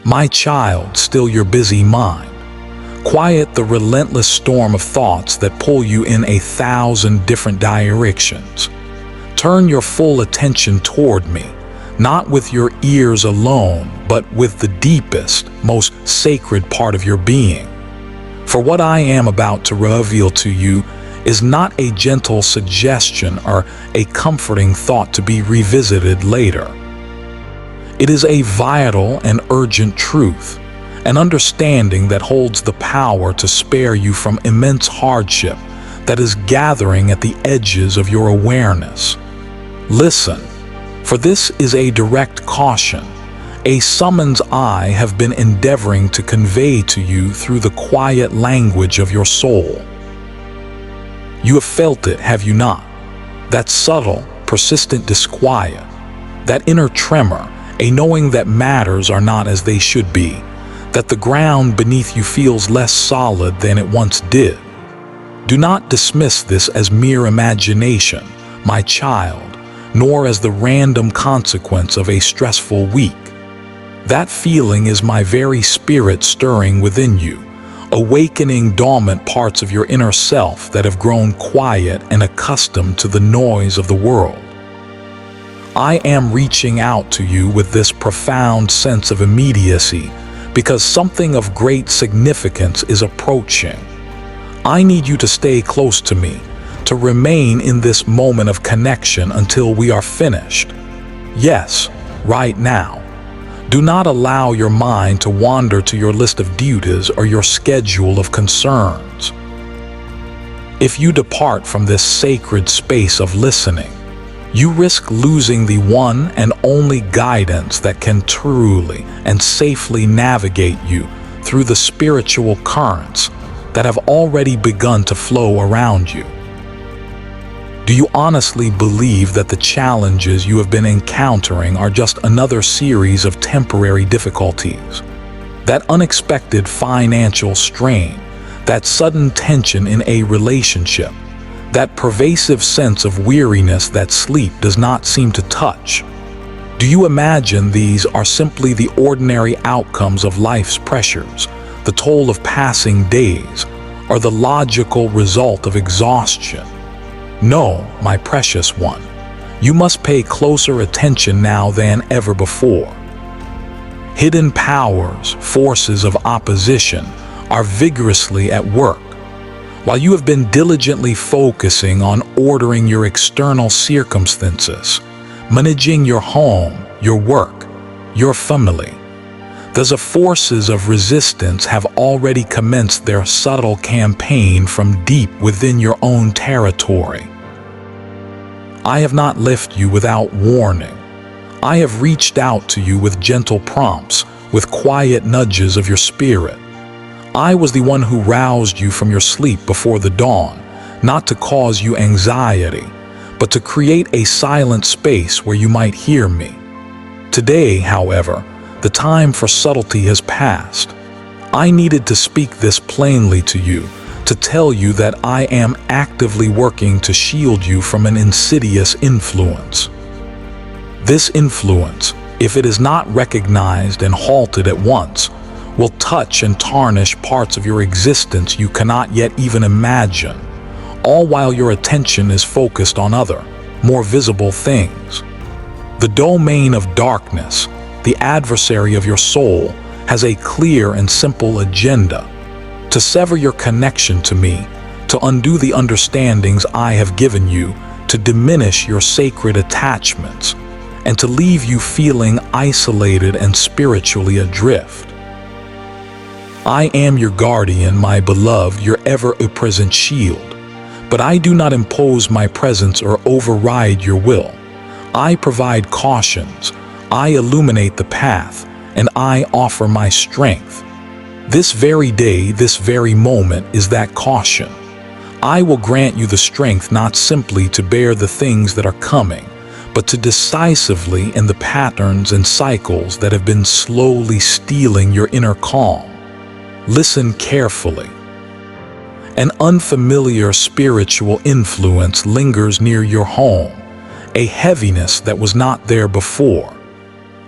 My child, still your busy mind. Quiet the relentless storm of thoughts that pull you in 1,000 different directions. Turn your full attention toward me, not with your ears alone, but with the deepest, most sacred part of your being. For what I am about to reveal to you is not a gentle suggestion or a comforting thought to be revisited later. It is a vital and urgent truth, an understanding that holds the power to spare you from immense hardship that is gathering at the edges of your awareness. Listen, for this is a direct caution, a summons I have been endeavoring to convey to you through the quiet language of your soul. You have felt it, have you not? That subtle, persistent disquiet, that inner tremor, a knowing that matters are not as they should be, that the ground beneath you feels less solid than it once did. Do not dismiss this as mere imagination, my child, nor as the random consequence of a stressful week. That feeling is my very spirit stirring within you, awakening dormant parts of your inner self that have grown quiet and accustomed to the noise of the world. I am reaching out to you with this profound sense of immediacy because something of great significance is approaching. I need you to stay close to me, to remain in this moment of connection until we are finished. Yes, right now. Do not allow your mind to wander to your list of duties or your schedule of concerns. If you depart from this sacred space of listening, you risk losing the one and only guidance that can truly and safely navigate you through the spiritual currents that have already begun to flow around you. Do you honestly believe that the challenges you have been encountering are just another series of temporary difficulties? That unexpected financial strain, that sudden tension in a relationship, that pervasive sense of weariness that sleep does not seem to touch? Do you imagine these are simply the ordinary outcomes of life's pressures, the toll of passing days, or the logical result of exhaustion? No, my precious one, you must pay closer attention now than ever before. Hidden powers, forces of opposition, are vigorously at work. While you have been diligently focusing on ordering your external circumstances, managing your home, your work, your family, the forces of resistance have already commenced their subtle campaign from deep within your own territory. I have not left you without warning. I have reached out to you with gentle prompts, with quiet nudges of your spirit. I was the one who roused you from your sleep before the dawn, not to cause you anxiety, but to create a silent space where you might hear me. Today, however, the time for subtlety has passed. I needed to speak this plainly to you, to tell you that I am actively working to shield you from an insidious influence. This influence, if it is not recognized and halted at once, will touch and tarnish parts of your existence you cannot yet even imagine, all while your attention is focused on other, more visible things. The domain of darkness, the adversary of your soul, has a clear and simple agenda: to sever your connection to me, to undo the understandings I have given you, to diminish your sacred attachments, and to leave you feeling isolated and spiritually adrift. I am your guardian, my beloved, your ever-present shield, but I do not impose my presence or override your will. I provide cautions, I illuminate the path, and I offer my strength. This very day, this very moment is that caution. I will grant you the strength not simply to bear the things that are coming, but to decisively end the patterns and cycles that have been slowly stealing your inner calm. Listen carefully. An unfamiliar spiritual influence lingers near your home, a heaviness that was not there before.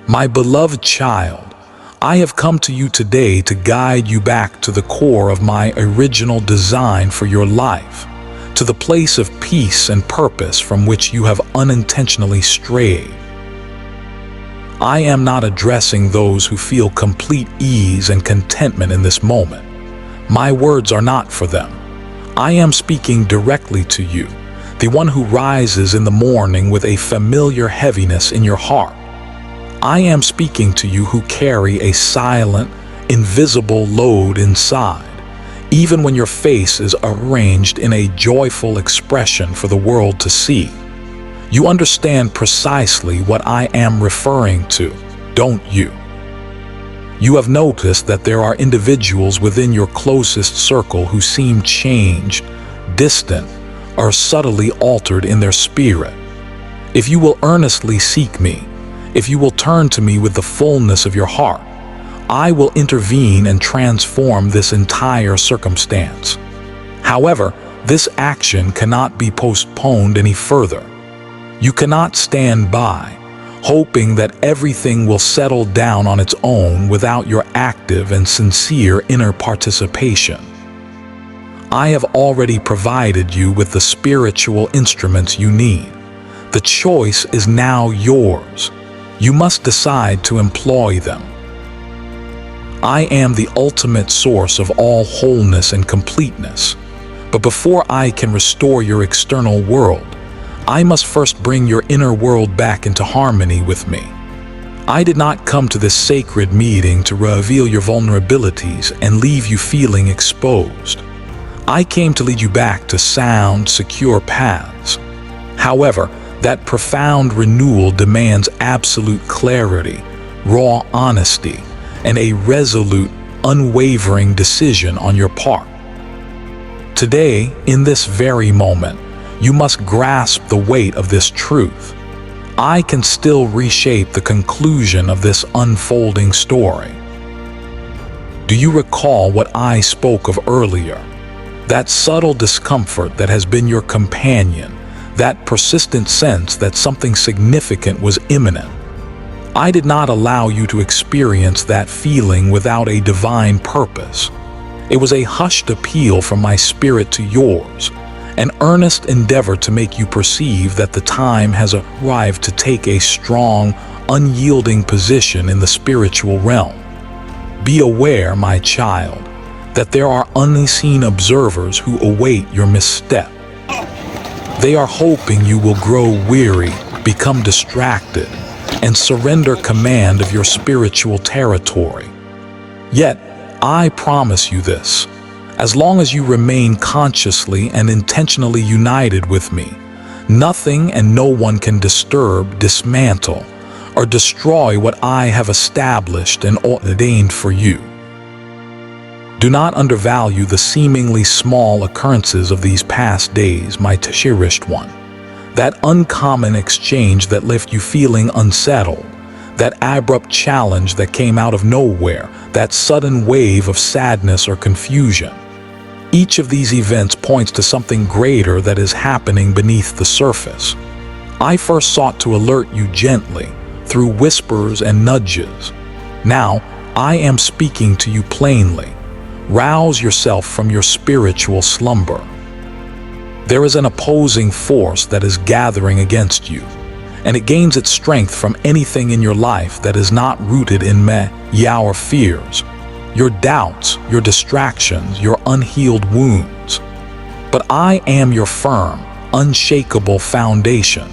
My beloved child, I have come to you today to guide you back to the core of my original design for your life, to the place of peace and purpose from which you have unintentionally strayed. I am not addressing those who feel complete ease and contentment in this moment. My words are not for them. I am speaking directly to you, the one who rises in the morning with a familiar heaviness in your heart. I am speaking to you who carry a silent, invisible load inside, even when your face is arranged in a joyful expression for the world to see. You understand precisely what I am referring to, don't you? You have noticed that there are individuals within your closest circle who seem changed, distant, or subtly altered in their spirit. If you will earnestly seek me, if you will turn to me with the fullness of your heart, I will intervene and transform this entire circumstance. However, this action cannot be postponed any further. You cannot stand by, hoping that everything will settle down on its own without your active and sincere inner participation. I have already provided you with the spiritual instruments you need. The choice is now yours. You must decide to employ them. I am the ultimate source of all wholeness and completeness. But before I can restore your external world, I must first bring your inner world back into harmony with me. I did not come to this sacred meeting to reveal your vulnerabilities and leave you feeling exposed. I came to lead you back to sound, secure paths. However, that profound renewal demands absolute clarity, raw honesty, and a resolute, unwavering decision on your part. Today, in this very moment, you must grasp the weight of this truth. I can still reshape the conclusion of this unfolding story. Do you recall what I spoke of earlier? That subtle discomfort that has been your companion, that persistent sense that something significant was imminent. I did not allow you to experience that feeling without a divine purpose. It was a hushed appeal from my spirit to yours, an earnest endeavor to make you perceive that the time has arrived to take a strong, unyielding position in the spiritual realm. Be aware, my child, that there are unseen observers who await your misstep. They are hoping you will grow weary, become distracted, and surrender command of your spiritual territory. Yet, I promise you this: as long as you remain consciously and intentionally united with me, nothing and no one can disturb, dismantle, or destroy what I have established and ordained for you. Do not undervalue the seemingly small occurrences of these past days, my cherished one. That uncommon exchange that left you feeling unsettled, that abrupt challenge that came out of nowhere, that sudden wave of sadness or confusion. Each of these events points to something greater that is happening beneath the surface. I first sought to alert you gently, through whispers and nudges. Now, I am speaking to you plainly. Rouse yourself from your spiritual slumber. There is an opposing force that is gathering against you, and it gains its strength from anything in your life that is not rooted in your fears, your doubts, your distractions, your unhealed wounds. But I am your firm, unshakable foundation,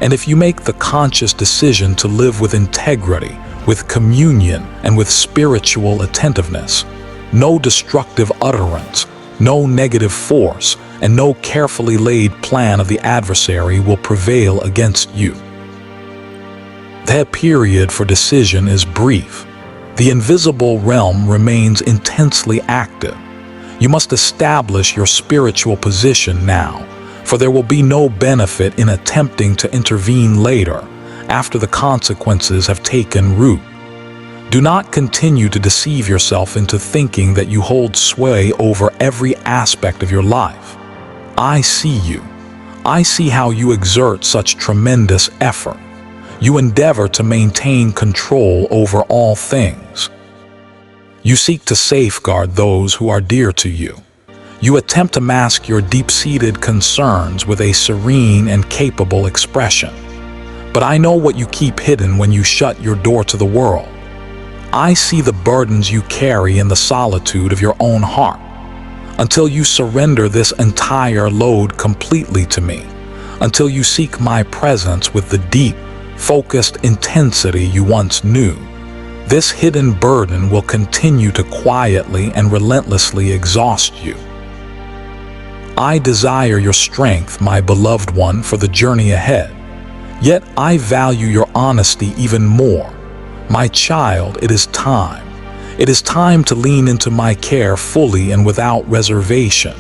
and if you make the conscious decision to live with integrity, with communion, and with spiritual attentiveness, no destructive utterance, no negative force, and no carefully laid plan of the adversary will prevail against you. The period for decision is brief. The invisible realm remains intensely active. You must establish your spiritual position now, for there will be no benefit in attempting to intervene later, after the consequences have taken root. Do not continue to deceive yourself into thinking that you hold sway over every aspect of your life. I see you. I see how you exert such tremendous effort. You endeavor to maintain control over all things. You seek to safeguard those who are dear to you. You attempt to mask your deep-seated concerns with a serene and capable expression. But I know what you keep hidden when you shut your door to the world. I see the burdens you carry in the solitude of your own heart. Until you surrender this entire load completely to me, until you seek my presence with the deep, focused intensity you once knew, this hidden burden will continue to quietly and relentlessly exhaust you. I desire your strength, my beloved one, for the journey ahead. Yet I value your honesty even more. My child, it is time. It is time to lean into my care fully and without reservation.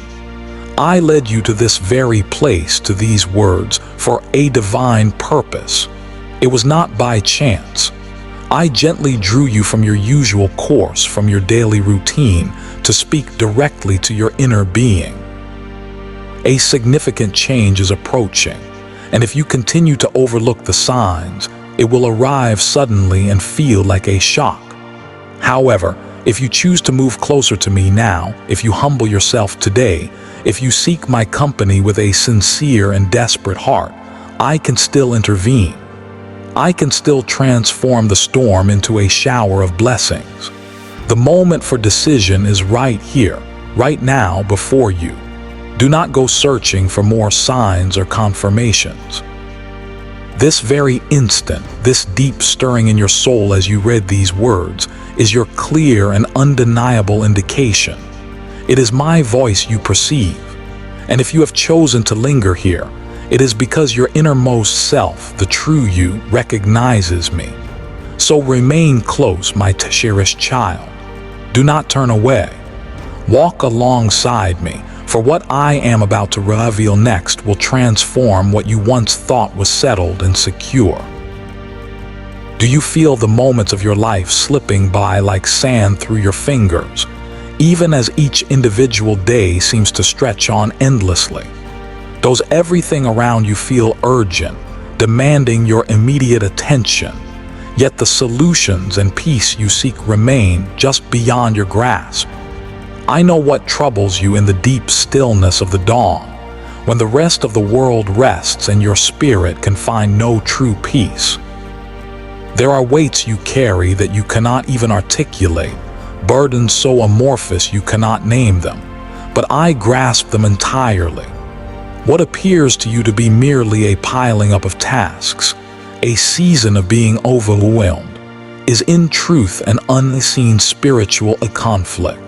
I led you to this very place, to these words, for a divine purpose. It was not by chance. I gently drew you from your usual course, from your daily routine, to speak directly to your inner being. A significant change is approaching, and if you continue to overlook the signs, it will arrive suddenly and feel like a shock. However, if you choose to move closer to me now, if you humble yourself today, if you seek my company with a sincere and desperate heart, I can still intervene. I can still transform the storm into a shower of blessings. The moment for decision is right here, right now before you. Do not go searching for more signs or confirmations. This very instant, this deep stirring in your soul as you read these words, is your clear and undeniable indication. It is my voice you perceive. And if you have chosen to linger here, it is because your innermost self, the true you, recognizes me. So remain close, my cherished child. Do not turn away. Walk alongside me, for what I am about to reveal next will transform what you once thought was settled and secure. Do you feel the moments of your life slipping by like sand through your fingers, even as each individual day seems to stretch on endlessly? Does everything around you feel urgent, demanding your immediate attention, yet the solutions and peace you seek remain just beyond your grasp? I know what troubles you in the deep stillness of the dawn, when the rest of the world rests and your spirit can find no true peace. There are weights you carry that you cannot even articulate, burdens so amorphous you cannot name them, but I grasp them entirely. What appears to you to be merely a piling up of tasks, a season of being overwhelmed, is in truth an unseen spiritual conflict.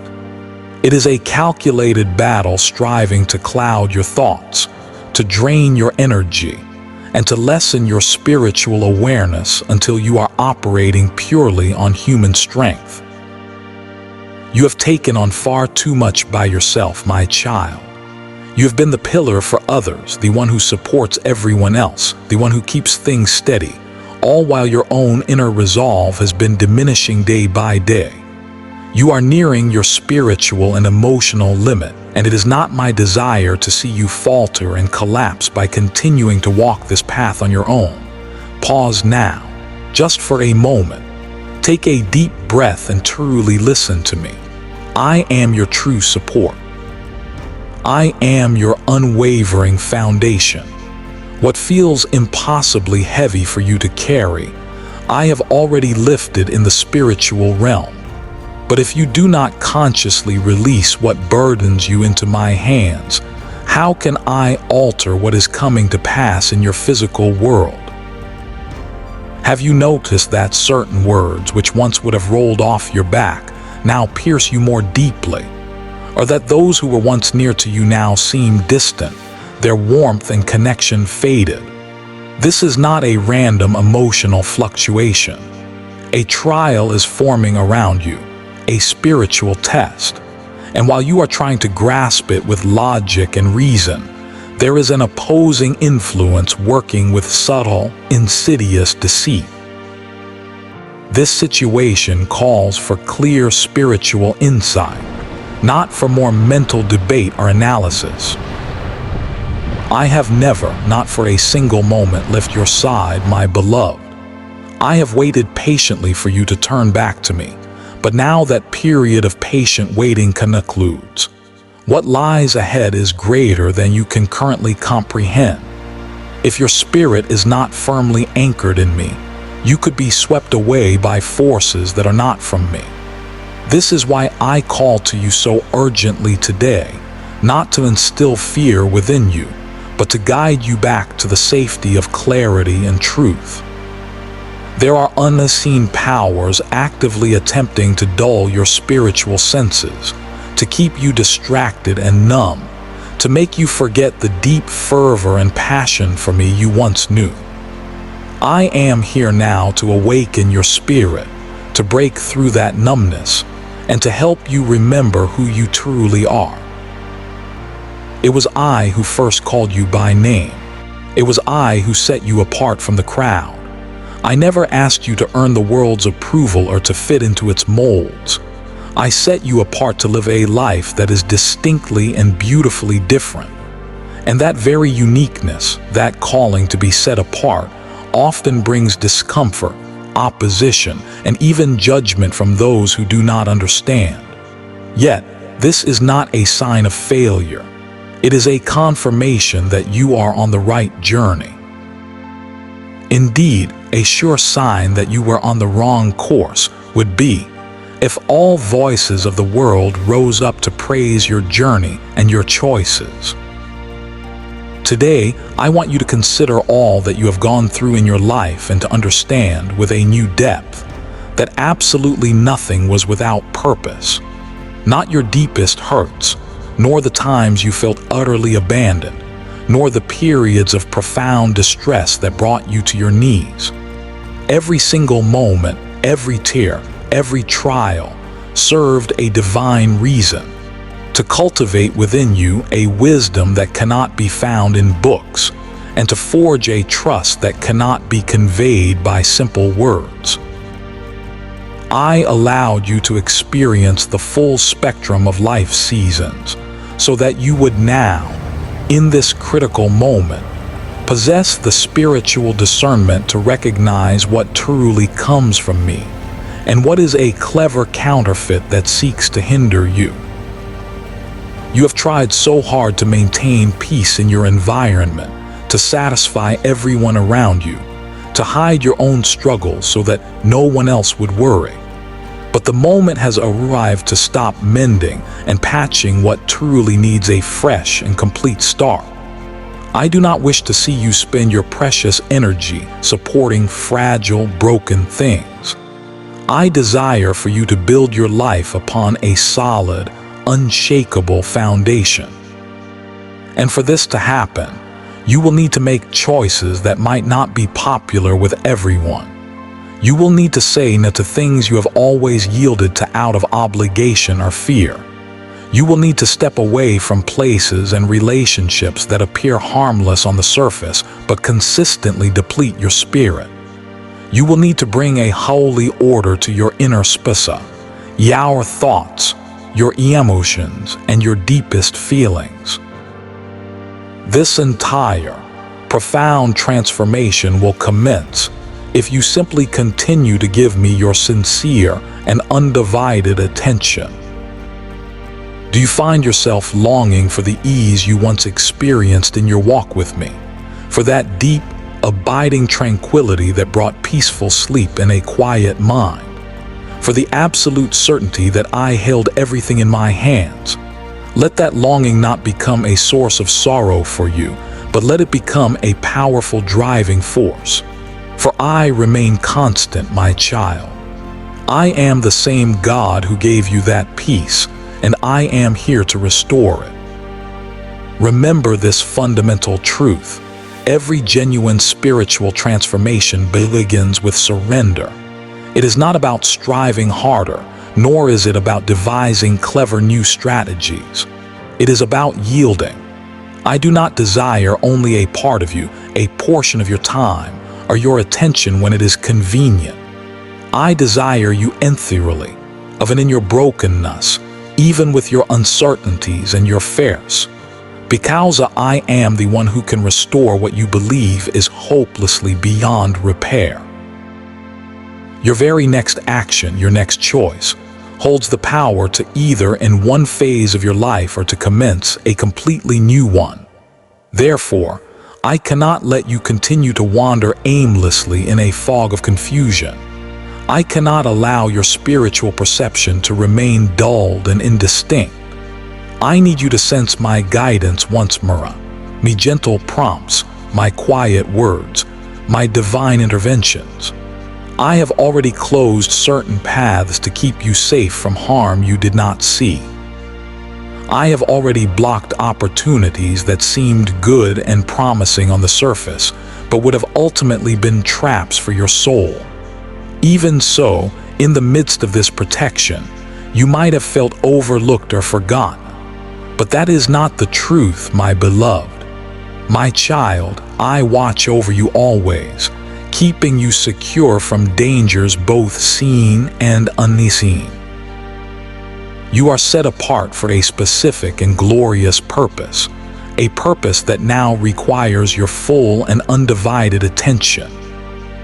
It is a calculated battle striving to cloud your thoughts, to drain your energy, and to lessen your spiritual awareness until you are operating purely on human strength. You have taken on far too much by yourself, my child. You have been the pillar for others, the one who supports everyone else, the one who keeps things steady, all while your own inner resolve has been diminishing day by day. You are nearing your spiritual and emotional limit, and it is not my desire to see you falter and collapse by continuing to walk this path on your own. Pause now, just for a moment. Take a deep breath and truly listen to me. I am your true support. I am your unwavering foundation. What feels impossibly heavy for you to carry, I have already lifted in the spiritual realm. But if you do not consciously release what burdens you into my hands, how can I alter what is coming to pass in your physical world? Have you noticed that certain words which once would have rolled off your back now pierce you more deeply? Or that those who were once near to you now seem distant, their warmth and connection faded? This is not a random emotional fluctuation. A trial is forming around you, a spiritual test. And while you are trying to grasp it with logic and reason, there is an opposing influence working with subtle, insidious deceit. This situation calls for clear spiritual insight, not for more mental debate or analysis. I have never, not for a single moment, left your side, my beloved. I have waited patiently for you to turn back to me, But now that period of patient waiting concludes. What lies ahead is greater than you can currently comprehend. If your spirit is not firmly anchored in me, you could be swept away by forces that are not from me. This is why I call to you so urgently today, not to instill fear within you, but to guide you back to the safety of clarity and truth. There are unseen powers actively attempting to dull your spiritual senses, to keep you distracted and numb, to make you forget the deep fervor and passion for me you once knew. I am here now to awaken your spirit, to break through that numbness, and to help you remember who you truly are. It was I who first called you by name. It was I who set you apart from the crowd. I never asked you to earn the world's approval or to fit into its molds. I set you apart to live a life that is distinctly and beautifully different. And that very uniqueness, that calling to be set apart, often brings discomfort, opposition, and even judgment from those who do not understand. Yet, this is not a sign of failure. It is a confirmation that you are on the right journey. Indeed, a sure sign that you were on the wrong course would be if all voices of the world rose up to praise your journey and your choices. Today, I want you to consider all that you have gone through in your life and to understand with a new depth that absolutely nothing was without purpose. Not your deepest hurts, nor the times you felt utterly abandoned, nor the periods of profound distress that brought you to your knees. Every single moment, every tear, every trial served a divine reason, to cultivate within you a wisdom that cannot be found in books, and to forge a trust that cannot be conveyed by simple words. I allowed you to experience the full spectrum of life seasons, so that you would now, in this critical moment, possess the spiritual discernment to recognize what truly comes from me, and what is a clever counterfeit that seeks to hinder you. You have tried so hard to maintain peace in your environment, to satisfy everyone around you, to hide your own struggles so that no one else would worry. But the moment has arrived to stop mending and patching what truly needs a fresh and complete start. I do not wish to see you spend your precious energy supporting fragile, broken things. I desire for you to build your life upon a solid, unshakable foundation. And for this to happen, you will need to make choices that might not be popular with everyone. You will need to say no to things you have always yielded to out of obligation or fear. You will need to step away from places and relationships that appear harmless on the surface but consistently deplete your spirit. You will need to bring a holy order to your inner spisa, your thoughts, your emotions, and your deepest feelings. This entire, profound transformation will commence if you simply continue to give me your sincere and undivided attention. Do you find yourself longing for the ease you once experienced in your walk with me, for that deep, abiding tranquility that brought peaceful sleep and a quiet mind, for the absolute certainty that I held everything in my hands? Let that longing not become a source of sorrow for you, but let it become a powerful driving force. For I remain constant, my child. I am the same God who gave you that peace, and I am here to restore it. Remember this fundamental truth. Every genuine spiritual transformation begins with surrender. It is not about striving harder, nor is it about devising clever new strategies. It is about yielding. I do not desire only a part of you, a portion of your time, or your attention when it is convenient. I desire you entirely, even in your brokenness, even with your uncertainties and your fears, because I am the one who can restore what you believe is hopelessly beyond repair. Your very next action, your next choice, holds the power to either end one phase of your life or to commence a completely new one. Therefore, I cannot let you continue to wander aimlessly in a fog of confusion. I cannot allow your spiritual perception to remain dulled and indistinct. I need you to sense my guidance once more, my gentle prompts, my quiet words, my divine interventions. I have already closed certain paths to keep you safe from harm you did not see. I have already blocked opportunities that seemed good and promising on the surface, but would have ultimately been traps for your soul. Even so, in the midst of this protection, you might have felt overlooked or forgotten. But that is not the truth, my beloved. My child, I watch over you always, keeping you secure from dangers both seen and unseen. You are set apart for a specific and glorious purpose, a purpose that now requires your full and undivided attention.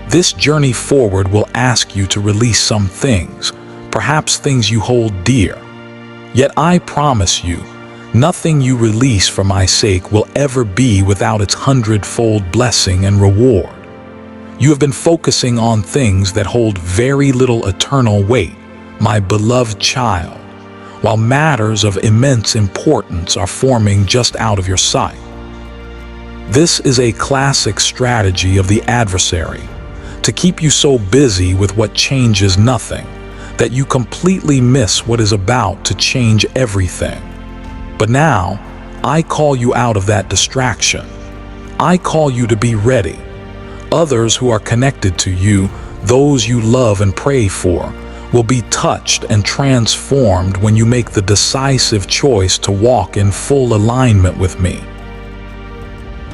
This journey forward will ask you to release some things, perhaps things you hold dear. Yet I promise you, nothing you release for my sake will ever be without its hundredfold blessing and reward. You have been focusing on things that hold very little eternal weight, my beloved child, while matters of immense importance are forming just out of your sight. This is a classic strategy of the adversary, to keep you so busy with what changes nothing, that you completely miss what is about to change everything. But now, I call you out of that distraction. I call you to be ready. Others who are connected to you, those you love and pray for, will be touched and transformed when you make the decisive choice to walk in full alignment with me.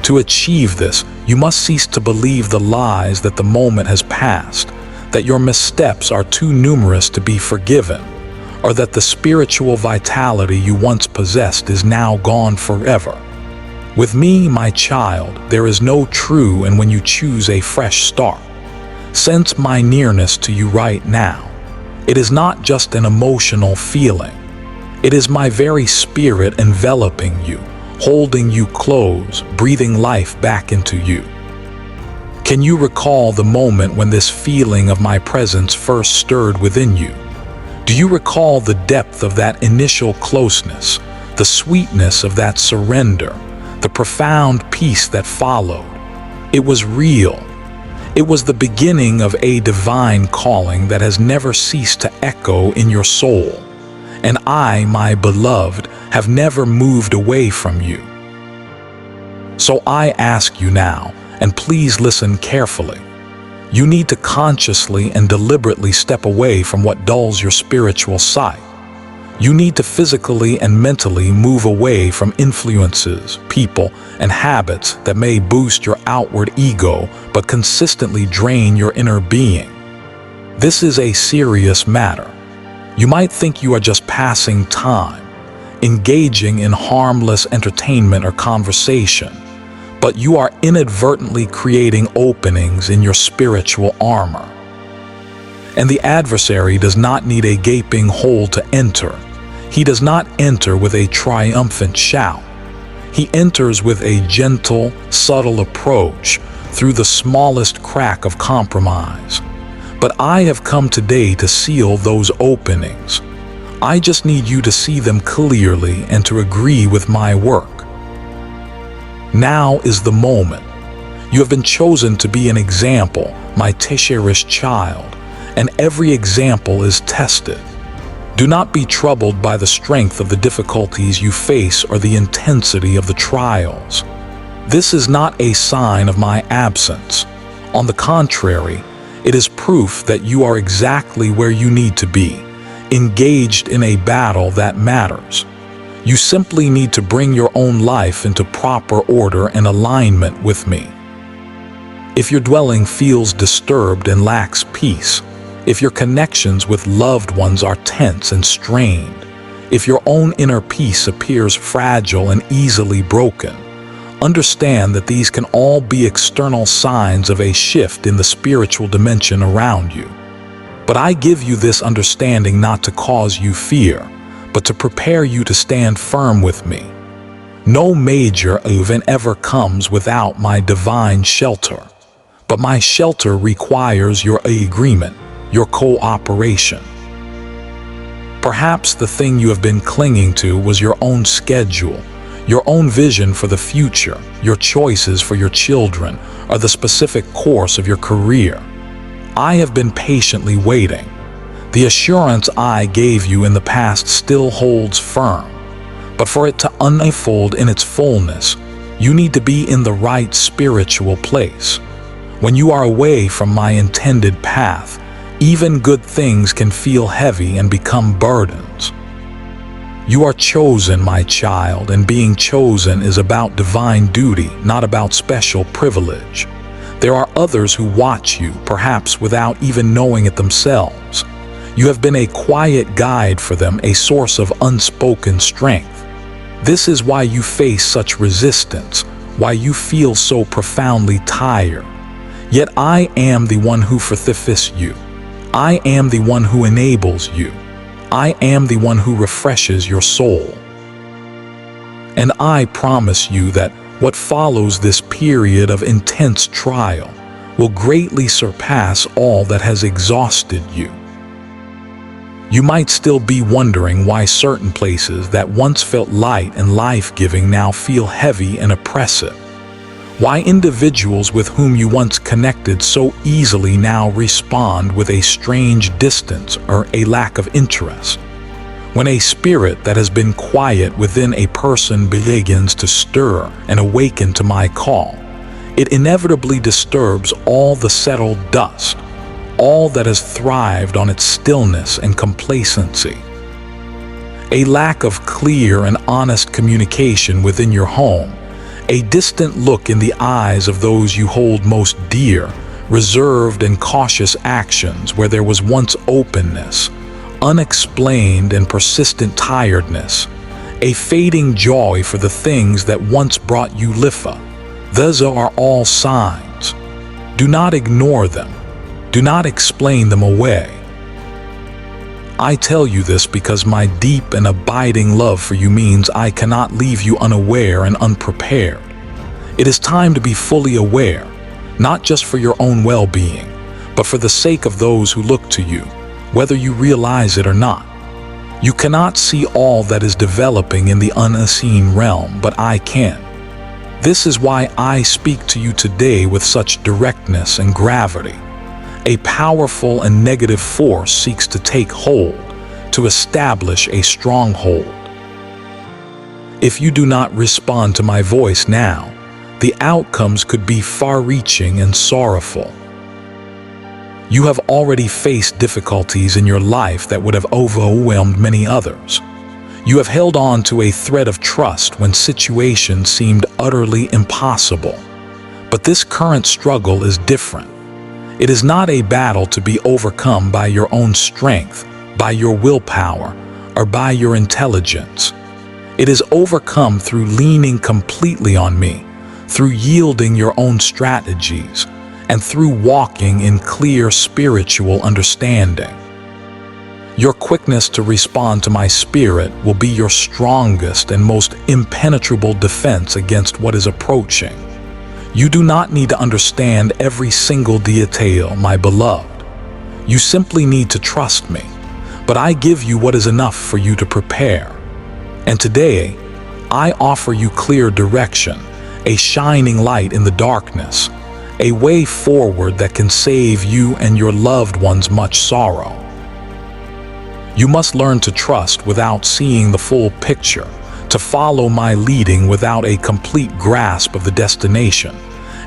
To achieve this, you must cease to believe the lies that the moment has passed, that your missteps are too numerous to be forgiven, or that the spiritual vitality you once possessed is now gone forever. With me, my child, there is no true and when you choose a fresh start. Sense my nearness to you right now. It is not just an emotional feeling. It is my very spirit enveloping you, holding you close, breathing life back into you. Can you recall the moment when this feeling of my presence first stirred within you? Do you recall the depth of that initial closeness, the sweetness of that surrender, the profound peace that followed? It was real. It was the beginning of a divine calling that has never ceased to echo in your soul. And I, my beloved, have never moved away from you. So I ask you now, and please listen carefully. You need to consciously and deliberately step away from what dulls your spiritual sight. You need to physically and mentally move away from influences, people, and habits that may boost your outward ego but consistently drain your inner being. This is a serious matter. You might think you are just passing time, engaging in harmless entertainment or conversation, but you are inadvertently creating openings in your spiritual armor. And the adversary does not need a gaping hole to enter. He does not enter with a triumphant shout. He enters with a gentle, subtle approach through the smallest crack of compromise. But I have come today to seal those openings. I just need you to see them clearly and to agree with my work. Now is the moment. You have been chosen to be an example, my cherished child, and every example is tested. Do not be troubled by the strength of the difficulties you face or the intensity of the trials. This is not a sign of my absence. On the contrary, it is proof that you are exactly where you need to be, engaged in a battle that matters. You simply need to bring your own life into proper order and alignment with me. If your dwelling feels disturbed and lacks peace, if your connections with loved ones are tense and strained, if your own inner peace appears fragile and easily broken, understand that these can all be external signs of a shift in the spiritual dimension around you. But I give you this understanding not to cause you fear, but to prepare you to stand firm with me. No major event ever comes without my divine shelter, but my shelter requires your agreement, your cooperation. Perhaps the thing you have been clinging to was your own schedule, your own vision for the future, your choices for your children, or the specific course of your career. I have been patiently waiting. The assurance I gave you in the past still holds firm. But for it to unfold in its fullness, you need to be in the right spiritual place. When you are away from my intended path, even good things can feel heavy and become burdens. You are chosen, my child, and being chosen is about divine duty, not about special privilege. There are others who watch you, perhaps without even knowing it themselves. You have been a quiet guide for them, a source of unspoken strength. This is why you face such resistance, why you feel so profoundly tired. Yet I am the one who fortifies you. I am the one who enables you. I am the one who refreshes your soul. And I promise you that what follows this period of intense trial will greatly surpass all that has exhausted you. You might still be wondering why certain places that once felt light and life-giving now feel heavy and oppressive. Why individuals with whom you once connected so easily now respond with a strange distance or a lack of interest. When a spirit that has been quiet within a person begins to stir and awaken to my call, it inevitably disturbs all the settled dust, all that has thrived on its stillness and complacency. A lack of clear and honest communication within your home, a distant look in the eyes of those you hold most dear, reserved and cautious actions where there was once openness, unexplained and persistent tiredness, a fading joy for the things that once brought you lifa. Those are all signs. Do not ignore them. Do not explain them away. I tell you this because my deep and abiding love for you means I cannot leave you unaware and unprepared. It is time to be fully aware, not just for your own well-being, but for the sake of those who look to you, whether you realize it or not. You cannot see all that is developing in the unseen realm, but I can. This is why I speak to you today with such directness and gravity. A powerful and negative force seeks to take hold, to establish a stronghold. If you do not respond to my voice now, the outcomes could be far-reaching and sorrowful. You have already faced difficulties in your life that would have overwhelmed many others. You have held on to a thread of trust when situations seemed utterly impossible. But this current struggle is different. It is not a battle to be overcome by your own strength, by your willpower, or by your intelligence. It is overcome through leaning completely on me, through yielding your own strategies, and through walking in clear spiritual understanding. Your quickness to respond to my spirit will be your strongest and most impenetrable defense against what is approaching. You do not need to understand every single detail, my beloved. You simply need to trust me, but I give you what is enough for you to prepare. And today, I offer you clear direction, a shining light in the darkness, a way forward that can save you and your loved ones much sorrow. You must learn to trust without seeing the full picture, to follow my leading without a complete grasp of the destination,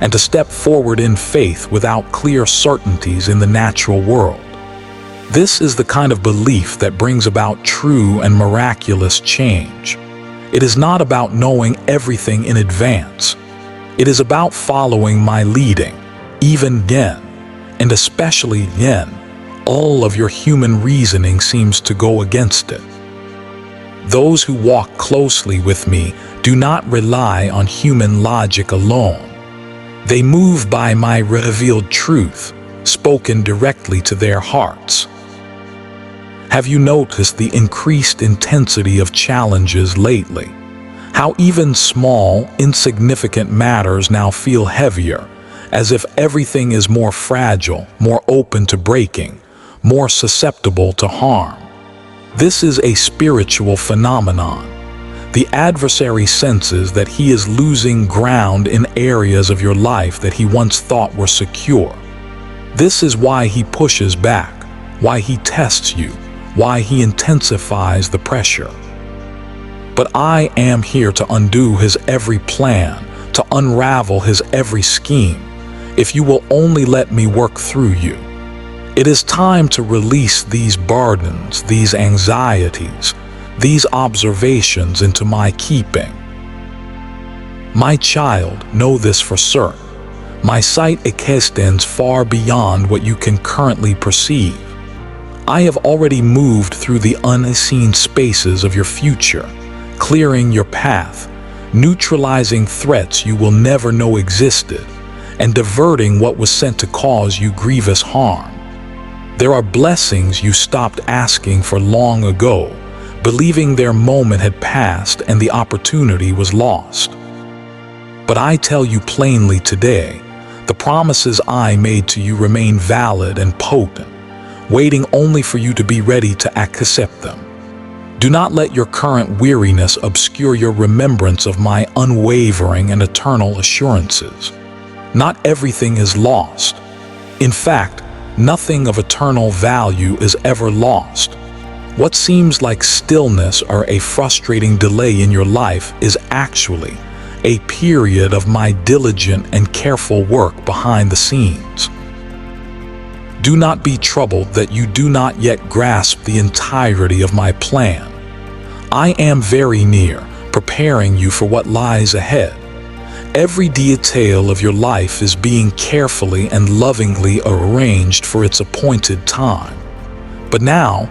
and to step forward in faith without clear certainties in the natural world. This is the kind of belief that brings about true and miraculous change. It is not about knowing everything in advance. It is about following my leading, even then, and especially then, all of your human reasoning seems to go against it. Those who walk closely with me do not rely on human logic alone. They move by my revealed truth, spoken directly to their hearts. Have you noticed the increased intensity of challenges lately? How even small, insignificant matters now feel heavier, as if everything is more fragile, more open to breaking, more susceptible to harm. This is a spiritual phenomenon. The adversary senses that he is losing ground in areas of your life that he once thought were secure. This is why he pushes back, why he tests you, why he intensifies the pressure. But I am here to undo his every plan, to unravel his every scheme, if you will only let me work through you. It is time to release these burdens, these anxieties, these observations into my keeping. My child, know this for certain. My sight extends far beyond what you can currently perceive. I have already moved through the unseen spaces of your future, clearing your path, neutralizing threats you will never know existed, and diverting what was sent to cause you grievous harm. There are blessings you stopped asking for long ago, believing their moment had passed and the opportunity was lost. But I tell you plainly today, the promises I made to you remain valid and potent, waiting only for you to be ready to accept them. Do not let your current weariness obscure your remembrance of my unwavering and eternal assurances. Not everything is lost. In fact, nothing of eternal value is ever lost. What seems like stillness or a frustrating delay in your life is actually a period of my diligent and careful work behind the scenes. Do not be troubled that you do not yet grasp the entirety of my plan. I am very near, preparing you for what lies ahead. Every detail of your life is being carefully and lovingly arranged for its appointed time. But now,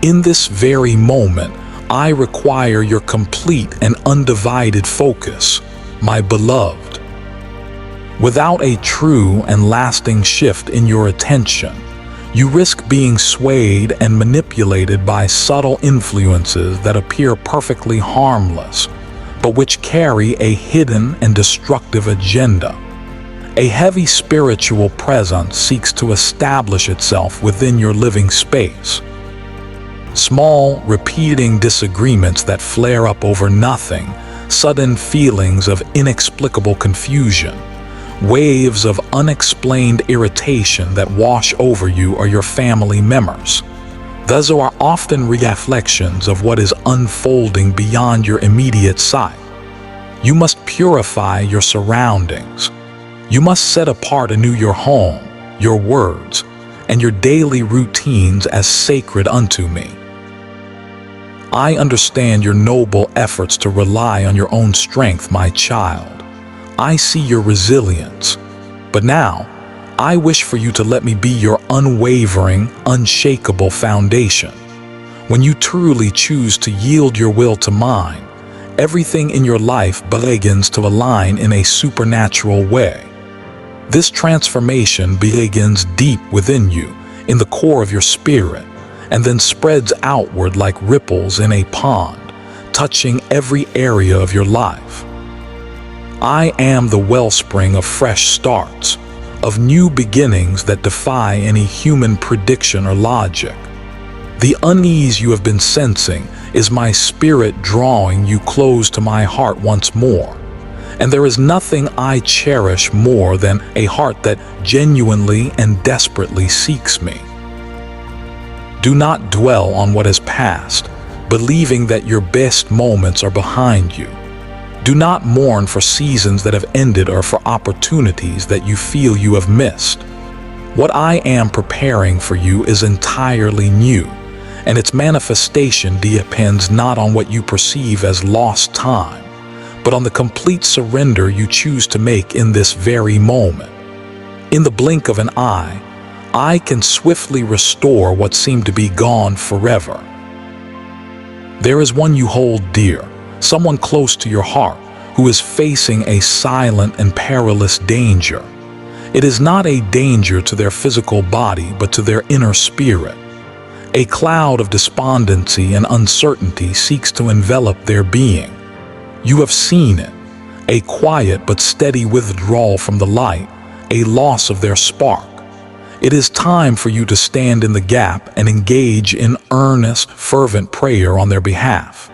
in this very moment, I require your complete and undivided focus, my beloved. Without a true and lasting shift in your attention, you risk being swayed and manipulated by subtle influences that appear perfectly harmless, but which carry a hidden and destructive agenda. A heavy spiritual presence seeks to establish itself within your living space. Small, repeating disagreements that flare up over nothing, sudden feelings of inexplicable confusion, waves of unexplained irritation that wash over you or your family members. Those are often reflections of what is unfolding beyond your immediate sight. You must purify your surroundings. You must set apart anew your home, your words, and your daily routines as sacred unto me. I understand your noble efforts to rely on your own strength, my child. I see your resilience. But now, I wish for you to let me be your unwavering, unshakable foundation. When you truly choose to yield your will to mine, everything in your life begins to align in a supernatural way. This transformation begins deep within you, in the core of your spirit, and then spreads outward like ripples in a pond, touching every area of your life. I am the wellspring of fresh starts, of new beginnings that defy any human prediction or logic. The unease you have been sensing is my spirit drawing you close to my heart once more. And there is nothing I cherish more than a heart that genuinely and desperately seeks me. Do not dwell on what has passed, believing that your best moments are behind you. Do not mourn for seasons that have ended or for opportunities that you feel you have missed. What I am preparing for you is entirely new, and its manifestation depends not on what you perceive as lost time, but on the complete surrender you choose to make in this very moment. In the blink of an eye, I can swiftly restore what seemed to be gone forever. There is one you hold dear, someone close to your heart, who is facing a silent and perilous danger. It is not a danger to their physical body, but to their inner spirit. A cloud of despondency and uncertainty seeks to envelop their being. You have seen it, a quiet but steady withdrawal from the light, a loss of their spark. It is time for you to stand in the gap and engage in earnest, fervent prayer on their behalf.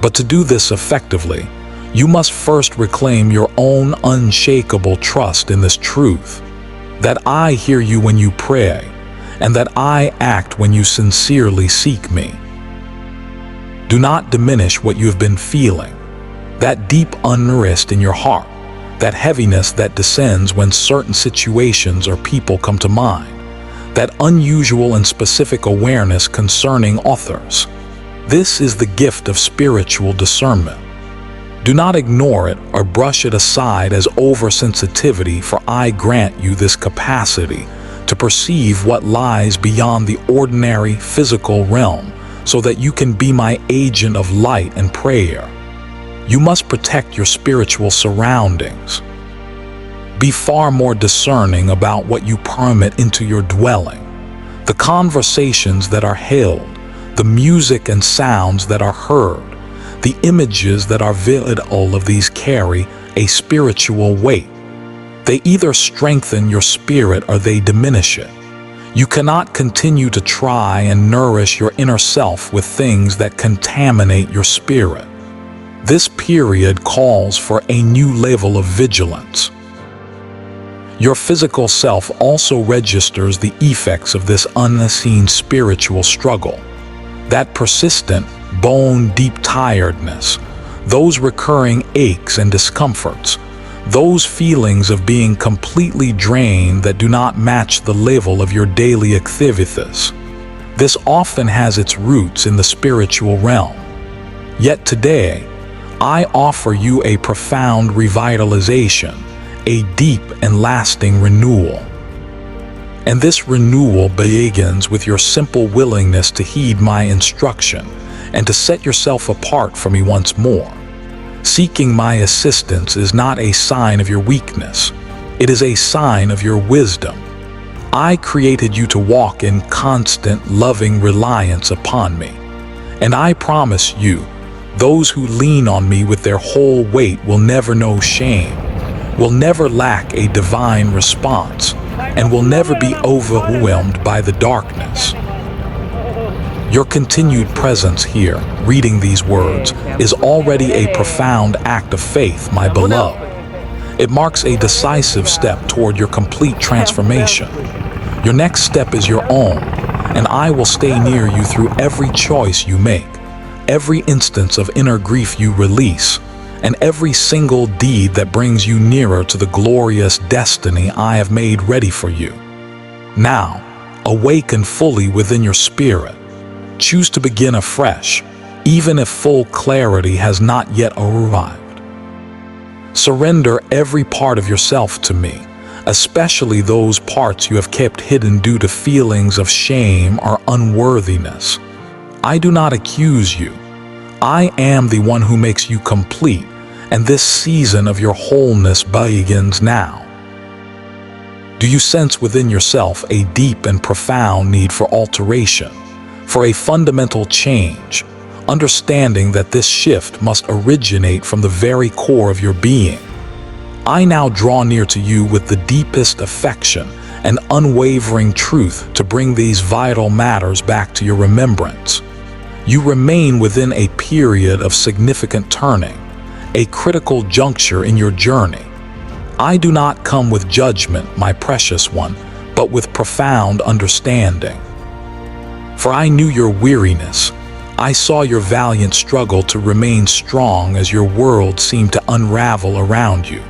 But to do this effectively, you must first reclaim your own unshakable trust in this truth, that I hear you when you pray, and that I act when you sincerely seek me. Do not diminish what you have been feeling, that deep unrest in your heart, that heaviness that descends when certain situations or people come to mind, that unusual and specific awareness concerning authors. This is the gift of spiritual discernment. Do not ignore it or brush it aside as oversensitivity, for I grant you this capacity to perceive what lies beyond the ordinary physical realm, so that you can be my agent of light and prayer. You must protect your spiritual surroundings. Be far more discerning about what you permit into your dwelling, the conversations that are held, the music and sounds that are heard, the images that are visible. Of these carry a spiritual weight. They either strengthen your spirit or they diminish it. You cannot continue to try and nourish your inner self with things that contaminate your spirit. This period calls for a new level of vigilance. Your physical self also registers the effects of this unseen spiritual struggle. That persistent, bone-deep tiredness, those recurring aches and discomforts, those feelings of being completely drained that do not match the level of your daily activities. This often has its roots in the spiritual realm. Yet today, I offer you a profound revitalization, a deep and lasting renewal. And this renewal begins with your simple willingness to heed my instruction and to set yourself apart for me once more. Seeking my assistance is not a sign of your weakness. It is a sign of your wisdom. I created you to walk in constant, loving reliance upon me. And I promise you, those who lean on me with their whole weight will never know shame, will never lack a divine response, and will never be overwhelmed by the darkness. Your continued presence here, reading these words, is already a profound act of faith, my beloved. It marks a decisive step toward your complete transformation. Your next step is your own, and I will stay near you through every choice you make, every instance of inner grief you release, and every single deed that brings you nearer to the glorious destiny I have made ready for you. Now, awaken fully within your spirit. Choose to begin afresh, even if full clarity has not yet arrived. Surrender every part of yourself to me, especially those parts you have kept hidden due to feelings of shame or unworthiness. I do not accuse you. I am the one who makes you complete, and this season of your wholeness begins now. Do you sense within yourself a deep and profound need for alteration, for a fundamental change, understanding that this shift must originate from the very core of your being? I now draw near to you with the deepest affection and unwavering truth to bring these vital matters back to your remembrance. You remain within a period of significant turning, a critical juncture in your journey. I do not come with judgment, my precious one, but with profound understanding. For I knew your weariness. I saw your valiant struggle to remain strong as your world seemed to unravel around you.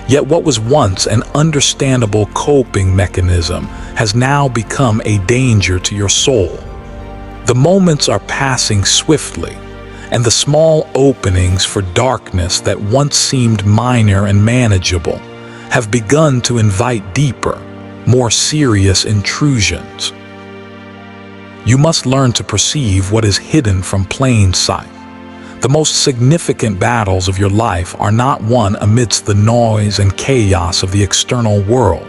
Yet what was once an understandable coping mechanism has now become a danger to your soul. The moments are passing swiftly, and the small openings for darkness that once seemed minor and manageable have begun to invite deeper, more serious intrusions. You must learn to perceive what is hidden from plain sight. The most significant battles of your life are not won amidst the noise and chaos of the external world,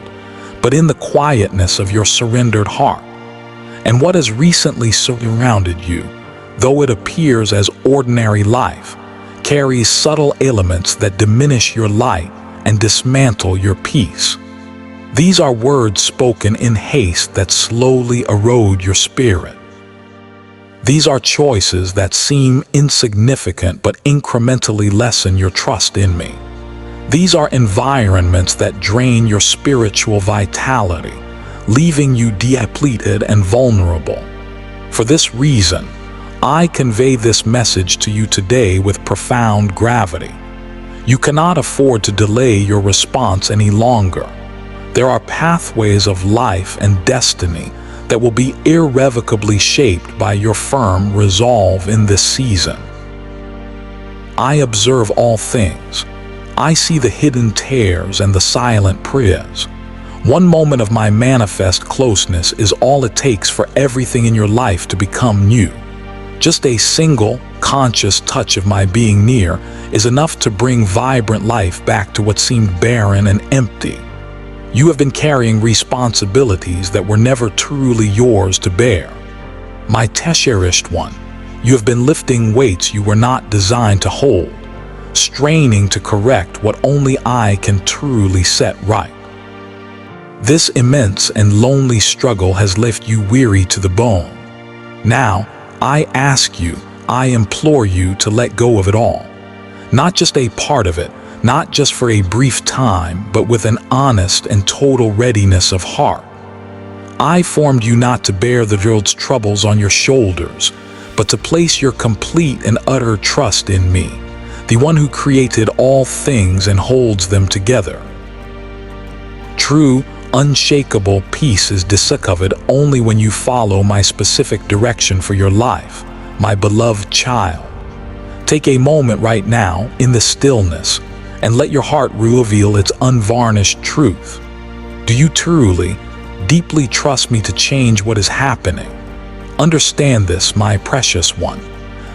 but in the quietness of your surrendered heart. And what has recently surrounded you, though it appears as ordinary life, carries subtle elements that diminish your light and dismantle your peace. These are words spoken in haste that slowly erode your spirit. These are choices that seem insignificant but incrementally lessen your trust in me. These are environments that drain your spiritual vitality, leaving you depleted and vulnerable. For this reason, I convey this message to you today with profound gravity. You cannot afford to delay your response any longer. There are pathways of life and destiny that will be irrevocably shaped by your firm resolve in this season. I observe all things. I see the hidden tears and the silent prayers. One moment of my manifest closeness is all it takes for everything in your life to become new. Just a single, conscious touch of my being near is enough to bring vibrant life back to what seemed barren and empty. You have been carrying responsibilities that were never truly yours to bear. My cherished one, you have been lifting weights you were not designed to hold, straining to correct what only I can truly set right. This immense and lonely struggle has left you weary to the bone. Now, I ask you, I implore you to let go of it all. Not just a part of it, not just for a brief time, but with an honest and total readiness of heart. I formed you not to bear the world's troubles on your shoulders, but to place your complete and utter trust in me, the one who created all things and holds them together. True, unshakable peace is discovered only when you follow my specific direction for your life, my beloved child. Take a moment right now in the stillness and let your heart reveal its unvarnished truth. Do you truly, deeply trust me to change what is happening? Understand this, my precious one.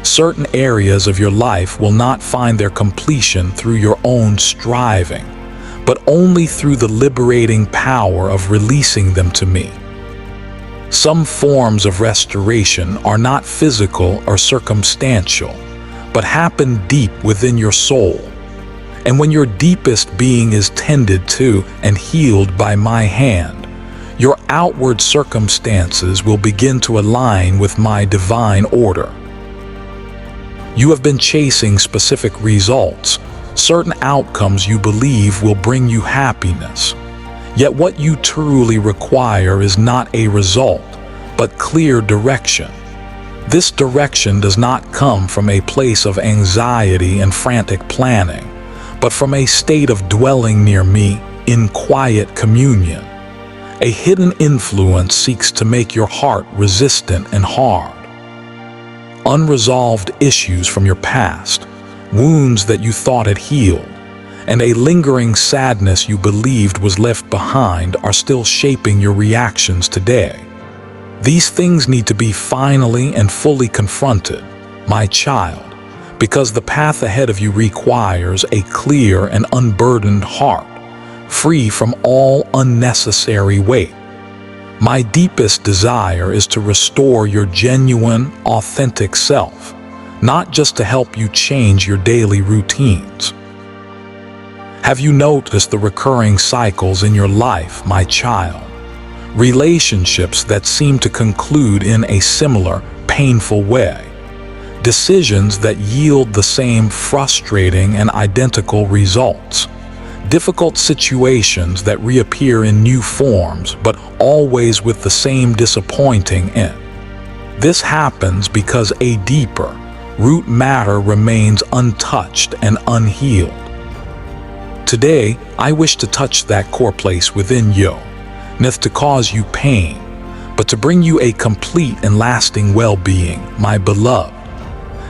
Certain areas of your life will not find their completion through your own striving, but only through the liberating power of releasing them to me. Some forms of restoration are not physical or circumstantial, but happen deep within your soul. And when your deepest being is tended to and healed by my hand, your outward circumstances will begin to align with my divine order. You have been chasing specific results, certain outcomes you believe will bring you happiness. Yet what you truly require is not a result, but clear direction. This direction does not come from a place of anxiety and frantic planning, but from a state of dwelling near me in quiet communion. A hidden influence seeks to make your heart resistant and hard. Unresolved issues from your past, wounds that you thought had healed, and a lingering sadness you believed was left behind are still shaping your reactions today. These things need to be finally and fully confronted, my child, because the path ahead of you requires a clear and unburdened heart, free from all unnecessary weight. My deepest desire is to restore your genuine, authentic self, not just to help you change your daily routines. Have you noticed the recurring cycles in your life, my child? Relationships that seem to conclude in a similar, painful way. Decisions that yield the same frustrating and identical results. Difficult situations that reappear in new forms, but always with the same disappointing end. This happens because a deeper, root matter remains untouched and unhealed. Today, I wish to touch that core place within you, not to cause you pain, but to bring you a complete and lasting well-being, my beloved.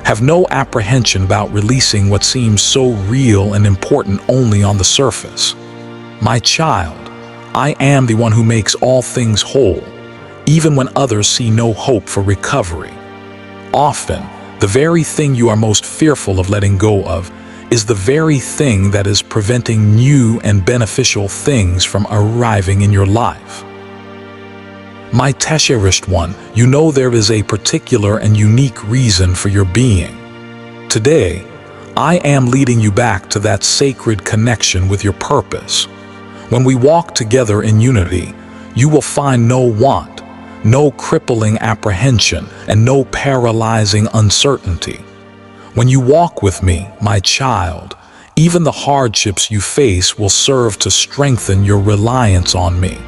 Have no apprehension about releasing what seems so real and important only on the surface. My child, I am the one who makes all things whole, even when others see no hope for recovery. Often, the very thing you are most fearful of letting go of is the very thing that is preventing new and beneficial things from arriving in your life. My cherished one, you know there is a particular and unique reason for your being. Today, I am leading you back to that sacred connection with your purpose. When we walk together in unity, you will find no want, no crippling apprehension, and no paralyzing uncertainty. When you walk with me, my child, even the hardships you face will serve to strengthen your reliance on me.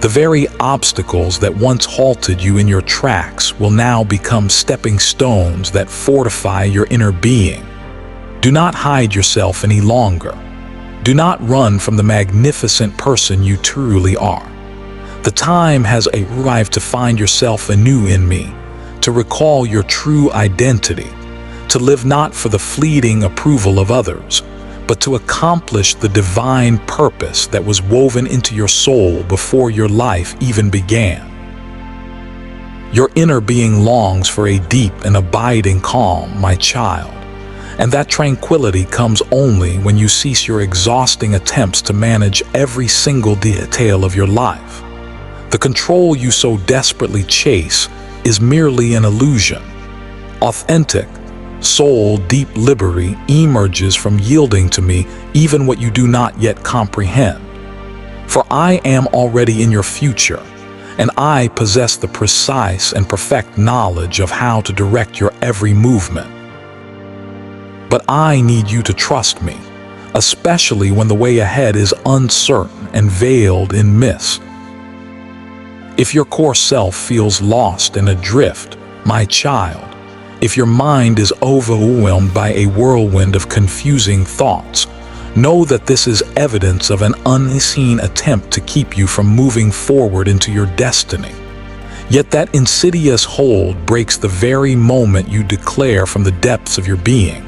The very obstacles that once halted you in your tracks will now become stepping stones that fortify your inner being. Do not hide yourself any longer. Do not run from the magnificent person you truly are. The time has arrived to find yourself anew in me, to recall your true identity, to live not for the fleeting approval of others, but to accomplish the divine purpose that was woven into your soul before your life even began. Your inner being longs for a deep and abiding calm, my child, and that tranquility comes only when you cease your exhausting attempts to manage every single detail of your life. The control you so desperately chase is merely an illusion. Authentic, soul-deep liberty emerges from yielding to me even what you do not yet comprehend. For I am already in your future, and I possess the precise and perfect knowledge of how to direct your every movement. But I need you to trust me, especially when the way ahead is uncertain and veiled in mist. If your core self feels lost and adrift, my child, if your mind is overwhelmed by a whirlwind of confusing thoughts, know that this is evidence of an unseen attempt to keep you from moving forward into your destiny. Yet that insidious hold breaks the very moment you declare from the depths of your being,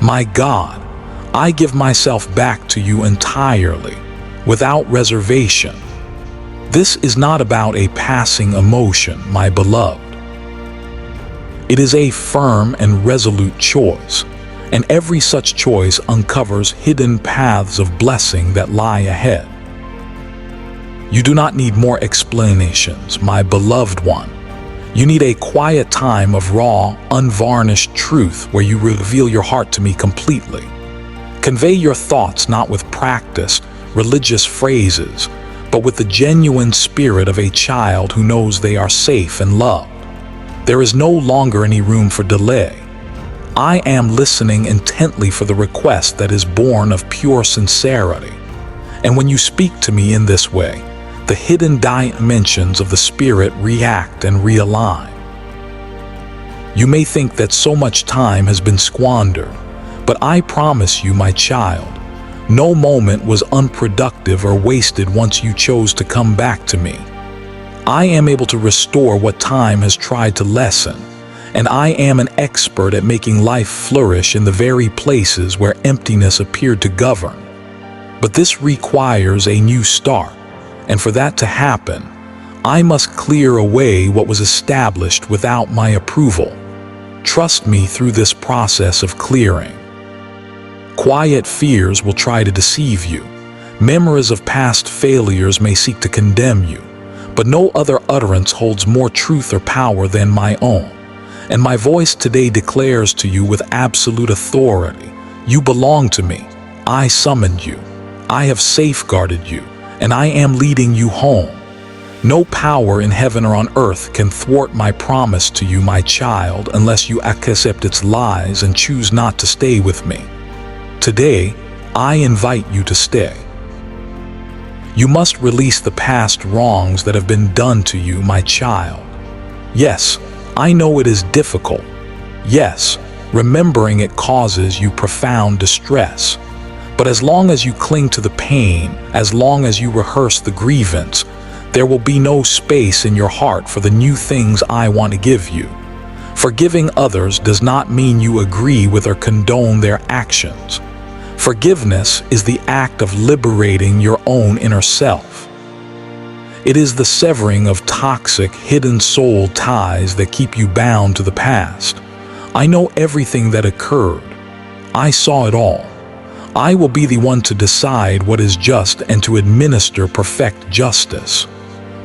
"My God, I give myself back to you entirely, without reservation." This is not about a passing emotion, my beloved. It is a firm and resolute choice, and every such choice uncovers hidden paths of blessing that lie ahead. You do not need more explanations, my beloved one. You need a quiet time of raw, unvarnished truth where you reveal your heart to me completely. Convey your thoughts not with practiced, religious phrases, but with the genuine spirit of a child who knows they are safe and loved. There is no longer any room for delay. I am listening intently for the request that is born of pure sincerity. And when you speak to me in this way, the hidden dimensions of the spirit react and realign. You may think that so much time has been squandered, but I promise you, my child, no moment was unproductive or wasted once you chose to come back to me. I am able to restore what time has tried to lessen, and I am an expert at making life flourish in the very places where emptiness appeared to govern. But this requires a new start, and for that to happen, I must clear away what was established without my approval. Trust me through this process of clearing. Quiet fears will try to deceive you. Memories of past failures may seek to condemn you, but no other utterance holds more truth or power than my own. And my voice today declares to you with absolute authority, you belong to me. I summoned you. I have safeguarded you, and I am leading you home. No power in heaven or on earth can thwart my promise to you, my child, unless you accept its lies and choose not to stay with me. Today, I invite you to stay. You must release the past wrongs that have been done to you, my child. Yes, I know it is difficult. Yes, remembering it causes you profound distress. But as long as you cling to the pain, as long as you rehearse the grievance, there will be no space in your heart for the new things I want to give you. Forgiving others does not mean you agree with or condone their actions. Forgiveness is the act of liberating your own inner self. It is the severing of toxic, hidden soul ties that keep you bound to the past. I know everything that occurred. I saw it all. I will be the one to decide what is just and to administer perfect justice.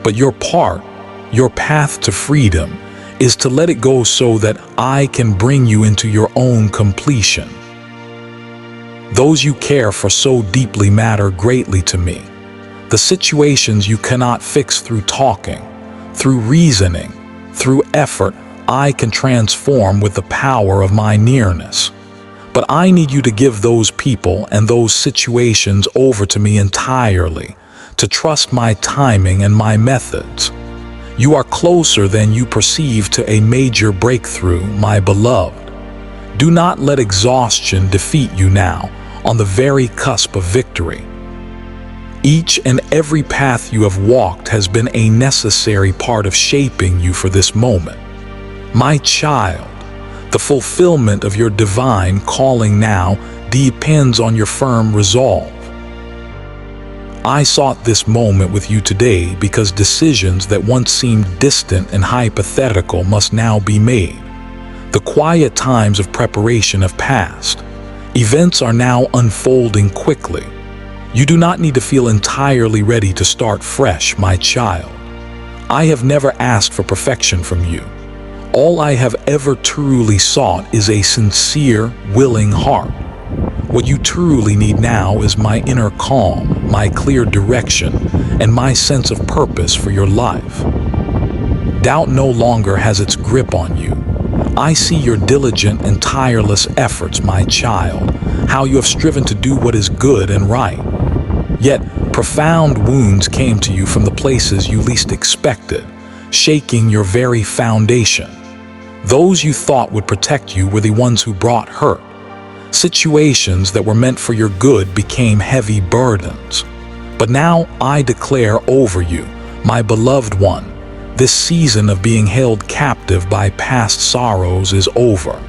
But your part, your path to freedom, is to let it go so that I can bring you into your own completion. Those you care for so deeply matter greatly to me. The situations you cannot fix through talking, through reasoning, through effort, I can transform with the power of my nearness. But I need you to give those people and those situations over to me entirely, to trust my timing and my methods. You are closer than you perceive to a major breakthrough, my beloved. Do not let exhaustion defeat you now, on the very cusp of victory. Each and every path you have walked has been a necessary part of shaping you for this moment. My child, the fulfillment of your divine calling now depends on your firm resolve. I sought this moment with you today because decisions that once seemed distant and hypothetical must now be made. The quiet times of preparation have passed. Events are now unfolding quickly. You do not need to feel entirely ready to start fresh, my child. I have never asked for perfection from you. All I have ever truly sought is a sincere, willing heart. What you truly need now is my inner calm, my clear direction, and my sense of purpose for your life. Doubt no longer has its grip on you. I see your diligent and tireless efforts, my child, how you have striven to do what is good and right. Yet, profound wounds came to you from the places you least expected, shaking your very foundation. Those you thought would protect you were the ones who brought hurt. Situations that were meant for your good became heavy burdens. But now I declare over you, my beloved one, this season of being held captive by past sorrows is over.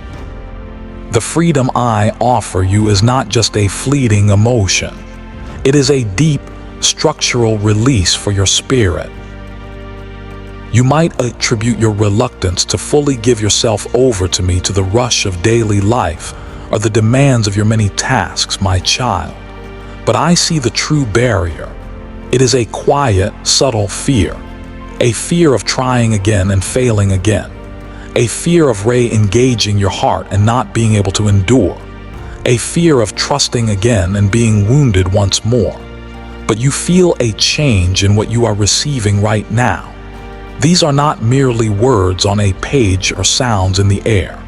The freedom I offer you is not just a fleeting emotion. It is a deep, structural release for your spirit. You might attribute your reluctance to fully give yourself over to me to the rush of daily life or the demands of your many tasks, my child. But I see the true barrier. It is a quiet, subtle fear. A fear of trying again and failing again. A fear of re-engaging your heart and not being able to endure. A fear of trusting again and being wounded once more. But you feel a change in what you are receiving right now. These are not merely words on a page or sounds in the air.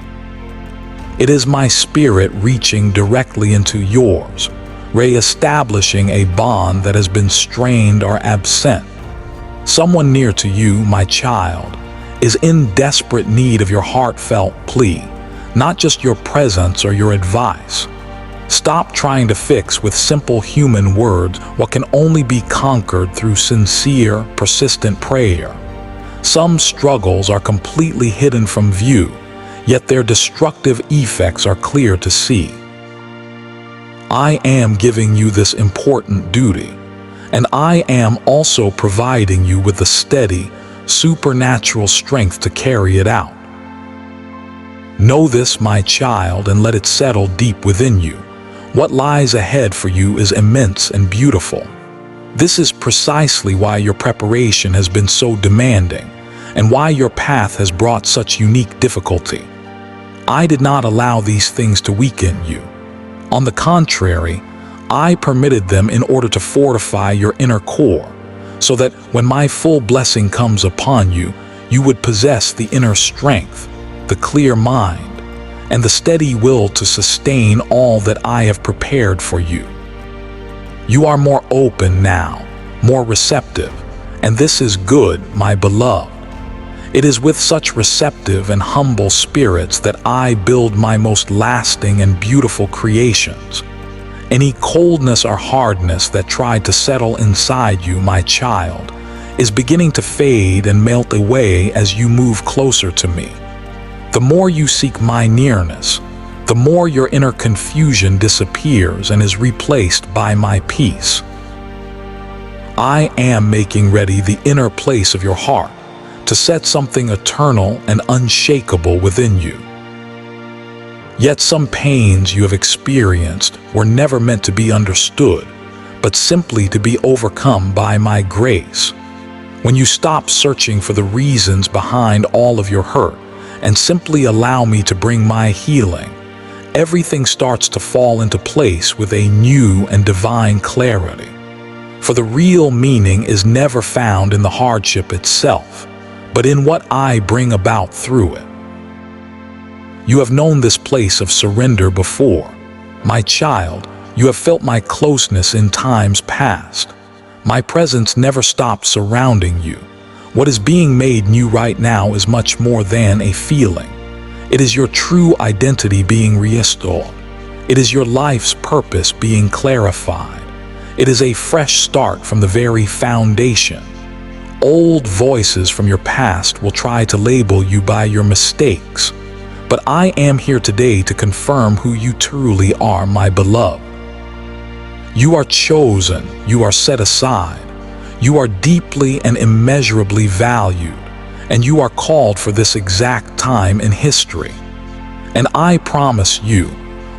It is my spirit reaching directly into yours, re-establishing a bond that has been strained or absent. Someone near to you, my child, is in desperate need of your heartfelt plea, not just your presence or your advice. Stop trying to fix with simple human words what can only be conquered through sincere, persistent prayer. Some struggles are completely hidden from view, yet their destructive effects are clear to see. I am giving you this important duty, and I am also providing you with the steady, supernatural strength to carry it out. Know this, my child, and let it settle deep within you. What lies ahead for you is immense and beautiful. This is precisely why your preparation has been so demanding, and why your path has brought such unique difficulty. I did not allow these things to weaken you. On the contrary, I permitted them in order to fortify your inner core, so that when my full blessing comes upon you, you would possess the inner strength, the clear mind, and the steady will to sustain all that I have prepared for you. You are more open now, more receptive, and this is good, my beloved. It is with such receptive and humble spirits that I build my most lasting and beautiful creations. Any coldness or hardness that tried to settle inside you, my child, is beginning to fade and melt away as you move closer to me. The more you seek my nearness, the more your inner confusion disappears and is replaced by my peace. I am making ready the inner place of your heart to set something eternal and unshakable within you. Yet some pains you have experienced were never meant to be understood, but simply to be overcome by my grace. When you stop searching for the reasons behind all of your hurt and simply allow me to bring my healing, everything starts to fall into place with a new and divine clarity. For the real meaning is never found in the hardship itself, but in what I bring about through it. You have known this place of surrender before. My child, you have felt my closeness in times past. My presence never stopped surrounding you. What is being made new right now is much more than a feeling. It is your true identity being restored. It is your life's purpose being clarified. It is a fresh start from the very foundation. Old voices from your past will try to label you by your mistakes, but I am here today to confirm who you truly are, my beloved. You are chosen, you are set aside, you are deeply and immeasurably valued, and you are called for this exact time in history. And I promise you,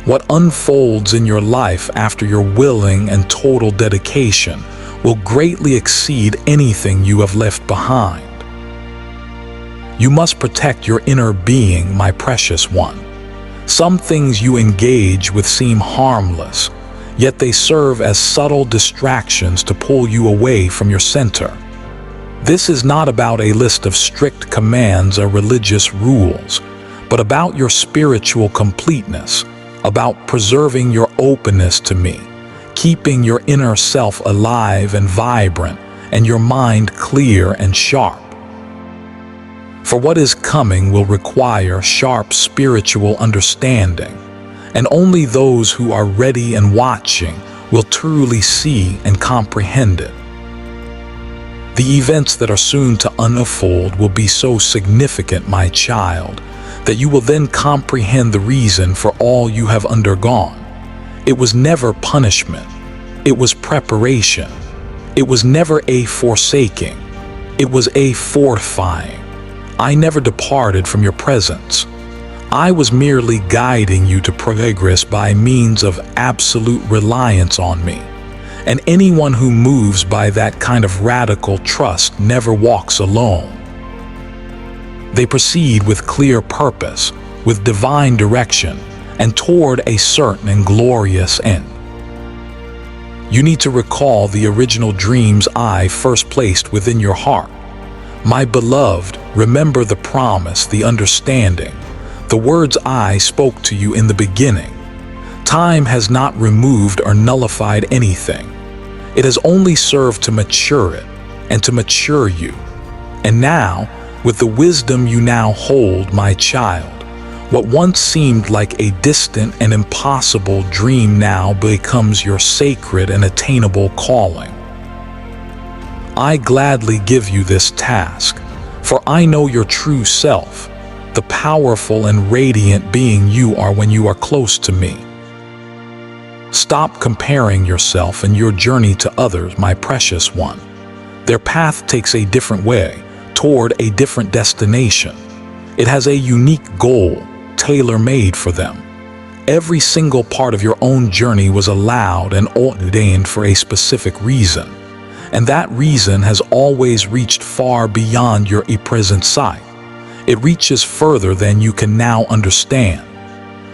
what unfolds in your life after your willing and total dedication will greatly exceed anything you have left behind. You must protect your inner being, my precious one. Some things you engage with seem harmless, yet they serve as subtle distractions to pull you away from your center. This is not about a list of strict commands or religious rules, but about your spiritual completeness, about preserving your openness to me, keeping your inner self alive and vibrant, and your mind clear and sharp. For what is coming will require sharp spiritual understanding, and only those who are ready and watching will truly see and comprehend it. The events that are soon to unfold will be so significant, my child, that you will then comprehend the reason for all you have undergone. It was never punishment. It was preparation. It was never a forsaking. It was a fortifying. I never departed from your presence. I was merely guiding you to progress by means of absolute reliance on me. And anyone who moves by that kind of radical trust never walks alone. They proceed with clear purpose, with divine direction, and toward a certain and glorious end. You need to recall the original dreams I first placed within your heart. My beloved, remember the promise, the understanding, the words I spoke to you in the beginning. Time has not removed or nullified anything. It has only served to mature it and to mature you. And now, with the wisdom you now hold, my child, what once seemed like a distant and impossible dream now becomes your sacred and attainable calling. I gladly give you this task, for I know your true self, the powerful and radiant being you are when you are close to me. Stop comparing yourself and your journey to others, my precious one. Their path takes a different way, toward a different destination. It has a unique goal, tailor-made for them. Every single part of your own journey was allowed and ordained for a specific reason, and that reason has always reached far beyond your present sight. It reaches further than you can now understand.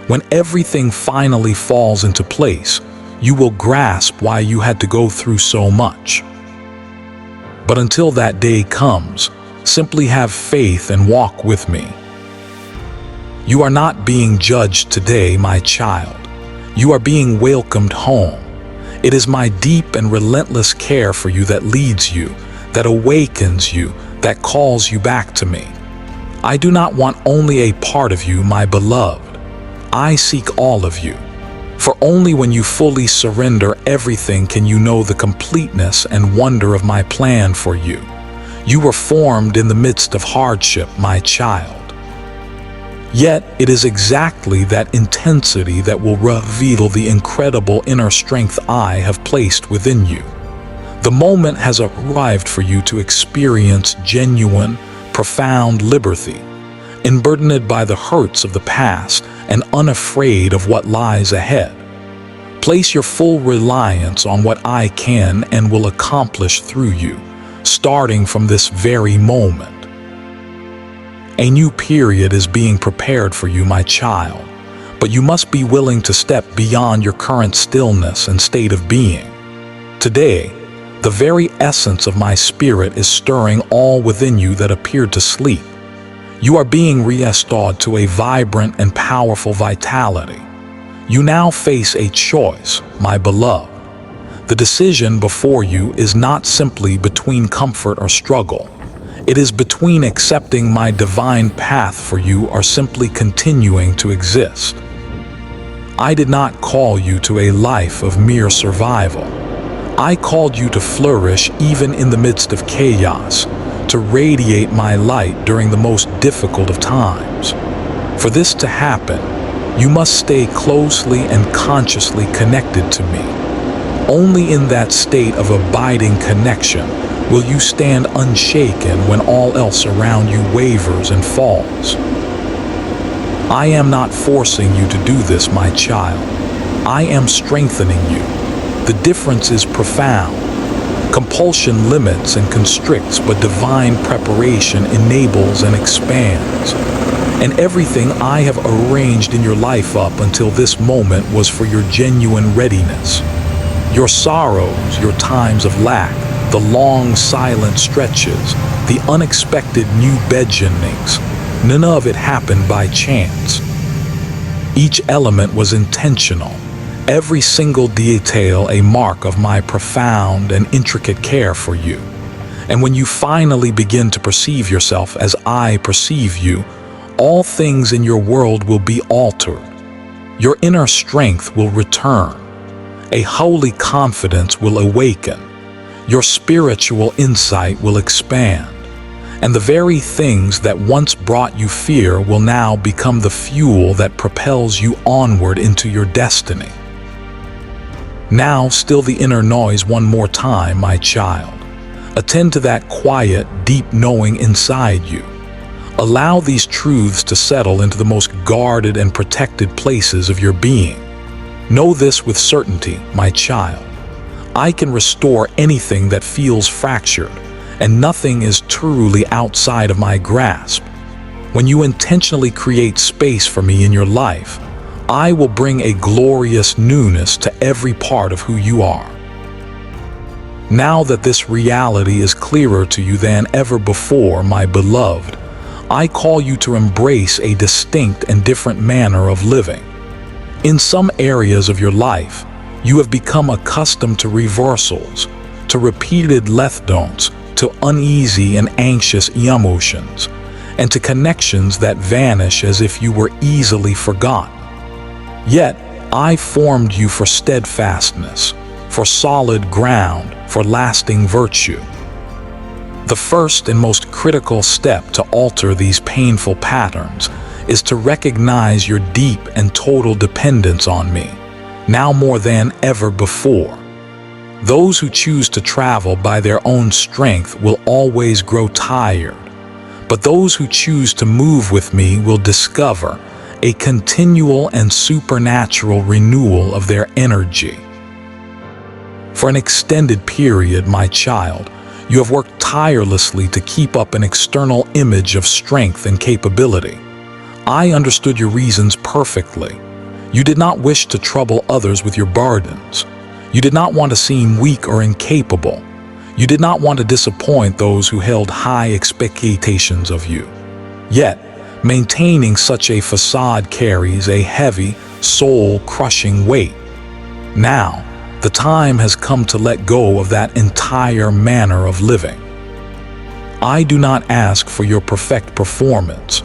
When everything finally falls into place, you will grasp why you had to go through so much. But until that day comes, simply have faith and walk with me. You are not being judged today, my child. You are being welcomed home. It is my deep and relentless care for you that leads you, that awakens you, that calls you back to me. I do not want only a part of you, my beloved. I seek all of you. For only when you fully surrender everything can you know the completeness and wonder of my plan for you. You were formed in the midst of hardship, my child. Yet it is exactly that intensity that will reveal the incredible inner strength I have placed within you. The moment has arrived for you to experience genuine, profound liberty, unburdened by the hurts of the past and unafraid of what lies ahead. Place your full reliance on what I can and will accomplish through you, starting from this very moment. A new period is being prepared for you, my child, but you must be willing to step beyond your current stillness and state of being. Today, the very essence of my spirit is stirring all within you that appeared to sleep. You are being restored to a vibrant and powerful vitality. You now face a choice, my beloved. The decision before you is not simply between comfort or struggle. It is between accepting my divine path for you or simply continuing to exist. I did not call you to a life of mere survival. I called you to flourish even in the midst of chaos, to radiate my light during the most difficult of times. For this to happen, you must stay closely and consciously connected to me. Only in that state of abiding connection will you stand unshaken when all else around you wavers and falls. I am not forcing you to do this, my child. I am strengthening you. The difference is profound. Compulsion limits and constricts, but divine preparation enables and expands. And everything I have arranged in your life up until this moment was for your genuine readiness. Your sorrows, your times of lack, the long silent stretches, the unexpected new beginnings, none of it happened by chance. Each element was intentional. Every single detail a mark of my profound and intricate care for you. And when you finally begin to perceive yourself as I perceive you, all things in your world will be altered. Your inner strength will return. A holy confidence will awaken. Your spiritual insight will expand. And the very things that once brought you fear will now become the fuel that propels you onward into your destiny. Now, still the inner noise one more time, my child. Attend to that quiet, deep knowing inside you. Allow these truths to settle into the most guarded and protected places of your being. Know this with certainty, my child. I can restore anything that feels fractured, and nothing is truly outside of my grasp. When you intentionally create space for me in your life, I will bring a glorious newness to every part of who you are. Now that this reality is clearer to you than ever before, my beloved, I call you to embrace a distinct and different manner of living. In some areas of your life, you have become accustomed to reversals, to repeated letdowns, to uneasy and anxious emotions, and to connections that vanish as if you were easily forgotten. Yet, I formed you for steadfastness, for solid ground, for lasting virtue. The first and most critical step to alter these painful patterns is to recognize your deep and total dependence on me, now more than ever before. Those who choose to travel by their own strength will always grow tired, but those who choose to move with me will discover a continual and supernatural renewal of their energy. For an extended period, my child, you have worked tirelessly to keep up an external image of strength and capability. I understood your reasons perfectly. You did not wish to trouble others with your burdens. You did not want to seem weak or incapable. You did not want to disappoint those who held high expectations of you. Yet, maintaining such a facade carries a heavy, soul-crushing weight. Now, the time has come to let go of that entire manner of living. I do not ask for your perfect performance.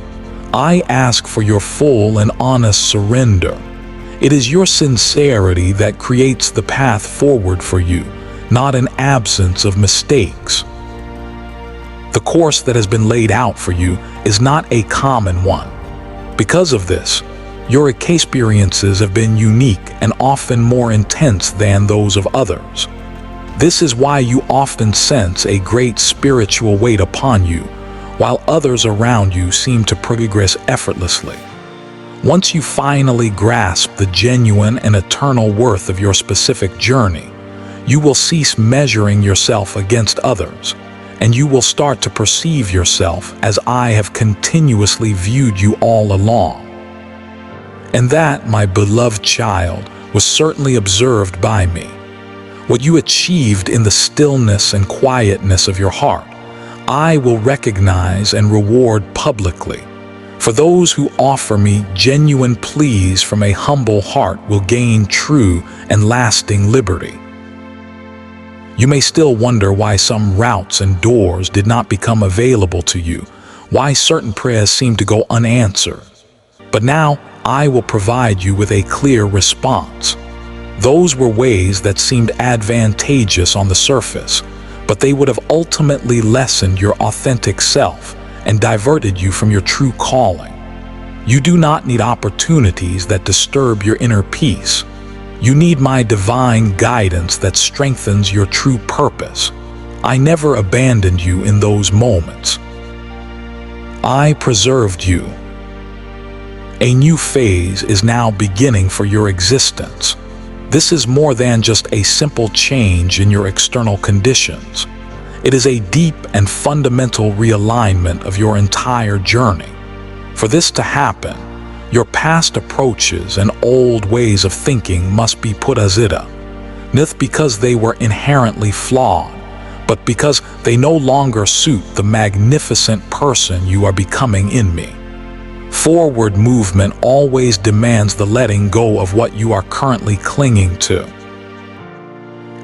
I ask for your full and honest surrender. It is your sincerity that creates the path forward for you, not an absence of mistakes. The course that has been laid out for you is not a common one. Because of this, your experiences have been unique and often more intense than those of others. This is why you often sense a great spiritual weight upon you, while others around you seem to progress effortlessly. Once you finally grasp the genuine and eternal worth of your specific journey, you will cease measuring yourself against others, and you will start to perceive yourself as I have continuously viewed you all along. And that, my beloved child, was certainly observed by me. What you achieved in the stillness and quietness of your heart, I will recognize and reward publicly. For those who offer me genuine pleas from a humble heart will gain true and lasting liberty. You may still wonder why some routes and doors did not become available to you, why certain prayers seem to go unanswered. But now I will provide you with a clear response. Those were ways that seemed advantageous on the surface, but they would have ultimately lessened your authentic self and diverted you from your true calling. You do not need opportunities that disturb your inner peace. You need my divine guidance that strengthens your true purpose. I never abandoned you in those moments. I preserved you. A new phase is now beginning for your existence. This is more than just a simple change in your external conditions. It is a deep and fundamental realignment of your entire journey. For this to happen, your past approaches and old ways of thinking must be put aside, not because they were inherently flawed, but because they no longer suit the magnificent person you are becoming in me. Forward movement always demands the letting go of what you are currently clinging to.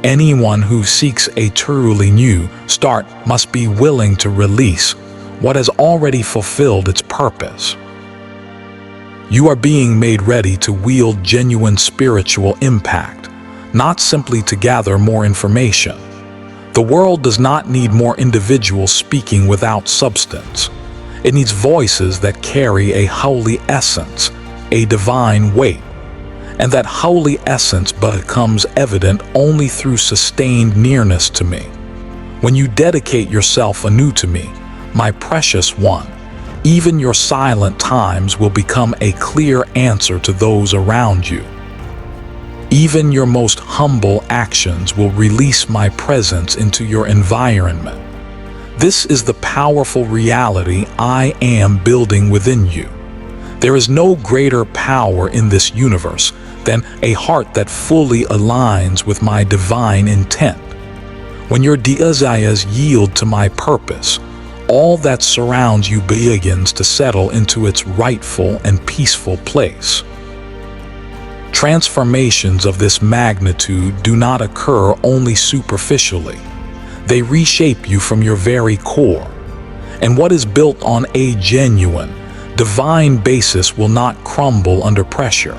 Anyone who seeks a truly new start must be willing to release what has already fulfilled its purpose. You are being made ready to wield genuine spiritual impact, not simply to gather more information. The world does not need more individuals speaking without substance. It needs voices that carry a holy essence, a divine weight. And that holy essence becomes evident only through sustained nearness to me. When you dedicate yourself anew to me, my precious one, even your silent times will become a clear answer to those around you. Even your most humble actions will release my presence into your environment. This is the powerful reality I am building within you. There is no greater power in this universe than a heart that fully aligns with my divine intent. When your desires yield to my purpose, all that surrounds you begins to settle into its rightful and peaceful place. Transformations of this magnitude do not occur only superficially. They reshape you from your very core. And what is built on a genuine, divine basis will not crumble under pressure.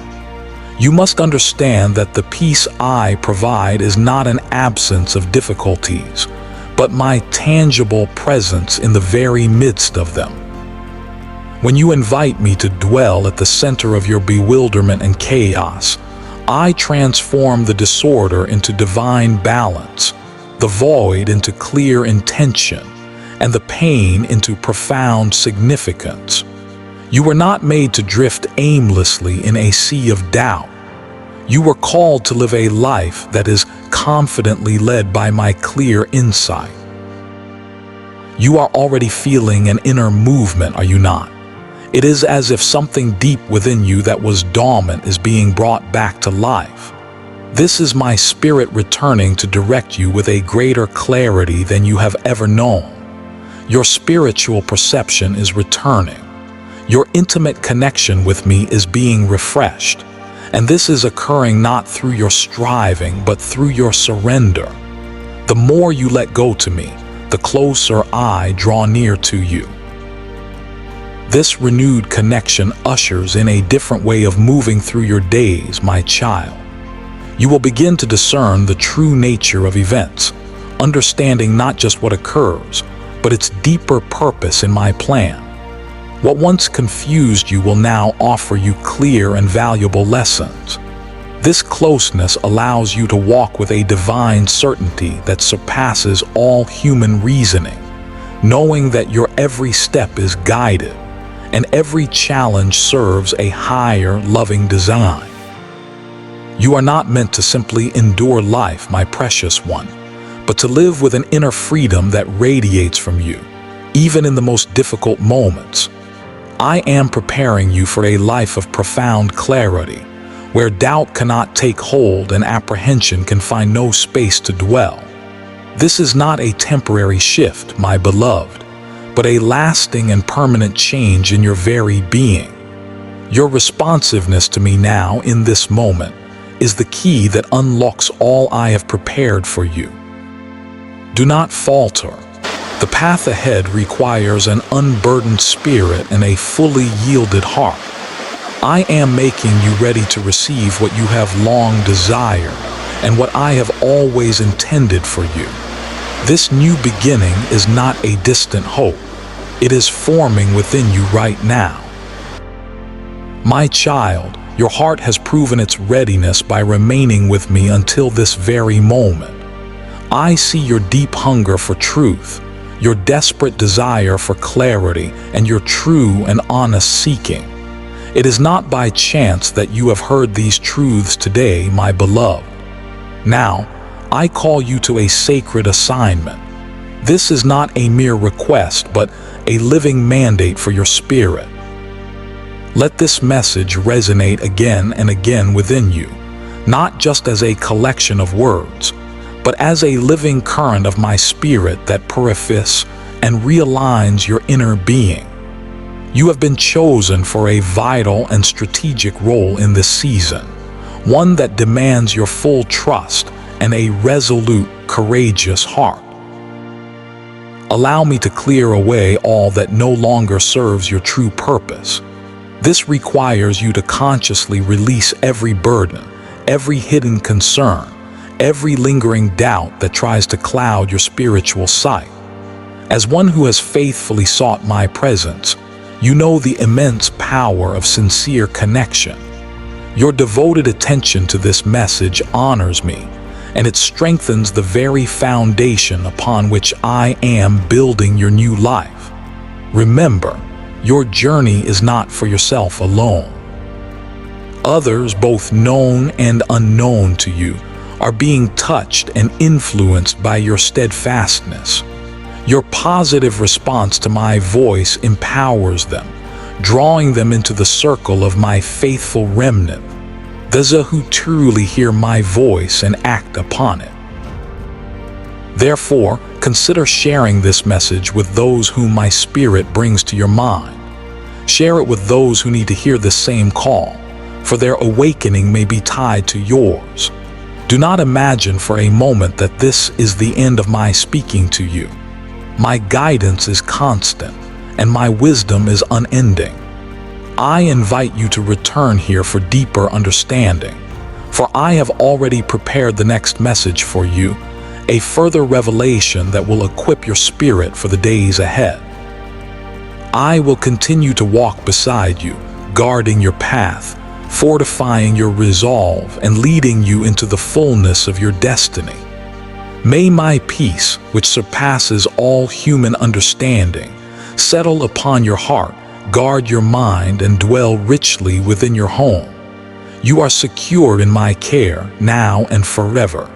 You must understand that the peace I provide is not an absence of difficulties, but my tangible presence in the very midst of them. When you invite me to dwell at the center of your bewilderment and chaos, I transform the disorder into divine balance, the void into clear intention, and the pain into profound significance. You were not made to drift aimlessly in a sea of doubt. You were called to live a life that is confidently led by my clear insight. You are already feeling an inner movement, are you not? It is as if something deep within you that was dormant is being brought back to life. This is my spirit returning to direct you with a greater clarity than you have ever known. Your spiritual perception is returning. Your intimate connection with me is being refreshed. And this is occurring not through your striving, but through your surrender. The more you let go to me, the closer I draw near to you. This renewed connection ushers in a different way of moving through your days, my child. You will begin to discern the true nature of events, understanding not just what occurs, but its deeper purpose in my plan. What once confused you will now offer you clear and valuable lessons. This closeness allows you to walk with a divine certainty that surpasses all human reasoning, knowing that your every step is guided and every challenge serves a higher, loving design. You are not meant to simply endure life, my precious one, but to live with an inner freedom that radiates from you, even in the most difficult moments. I am preparing you for a life of profound clarity, where doubt cannot take hold and apprehension can find no space to dwell. This is not a temporary shift, my beloved, but a lasting and permanent change in your very being. Your responsiveness to me now, in this moment, is the key that unlocks all I have prepared for you. Do not falter. The path ahead requires an unburdened spirit and a fully yielded heart. I am making you ready to receive what you have long desired and what I have always intended for you. This new beginning is not a distant hope. It is forming within you right now. My child, your heart has proven its readiness by remaining with me until this very moment. I see your deep hunger for truth, your desperate desire for clarity, and your true and honest seeking. It is not by chance that you have heard these truths today, my beloved. Now, I call you to a sacred assignment. This is not a mere request, but a living mandate for your spirit. Let this message resonate again and again within you, not just as a collection of words, but as a living current of my spirit that purifies and realigns your inner being. You have been chosen for a vital and strategic role in this season, one that demands your full trust and a resolute, courageous heart. Allow me to clear away all that no longer serves your true purpose. This requires you to consciously release every burden, every hidden concern, every lingering doubt that tries to cloud your spiritual sight. As one who has faithfully sought my presence, you know the immense power of sincere connection. Your devoted attention to this message honors me, and it strengthens the very foundation upon which I am building your new life. Remember, your journey is not for yourself alone. Others, both known and unknown to you, are being touched and influenced by your steadfastness. Your positive response to my voice empowers them, drawing them into the circle of my faithful remnant, those who truly hear my voice and act upon it. Therefore, consider sharing this message with those whom my spirit brings to your mind. Share it with those who need to hear the same call, for their awakening may be tied to yours. Do not imagine for a moment that this is the end of my speaking to you. My guidance is constant, and my wisdom is unending. I invite you to return here for deeper understanding, for I have already prepared the next message for you, a further revelation that will equip your spirit for the days ahead. I will continue to walk beside you, guarding your path, fortifying your resolve, and leading you into the fullness of your destiny. May my peace, which surpasses all human understanding, settle upon your heart, guard your mind, and dwell richly within your home. You are secured in my care, now and forever.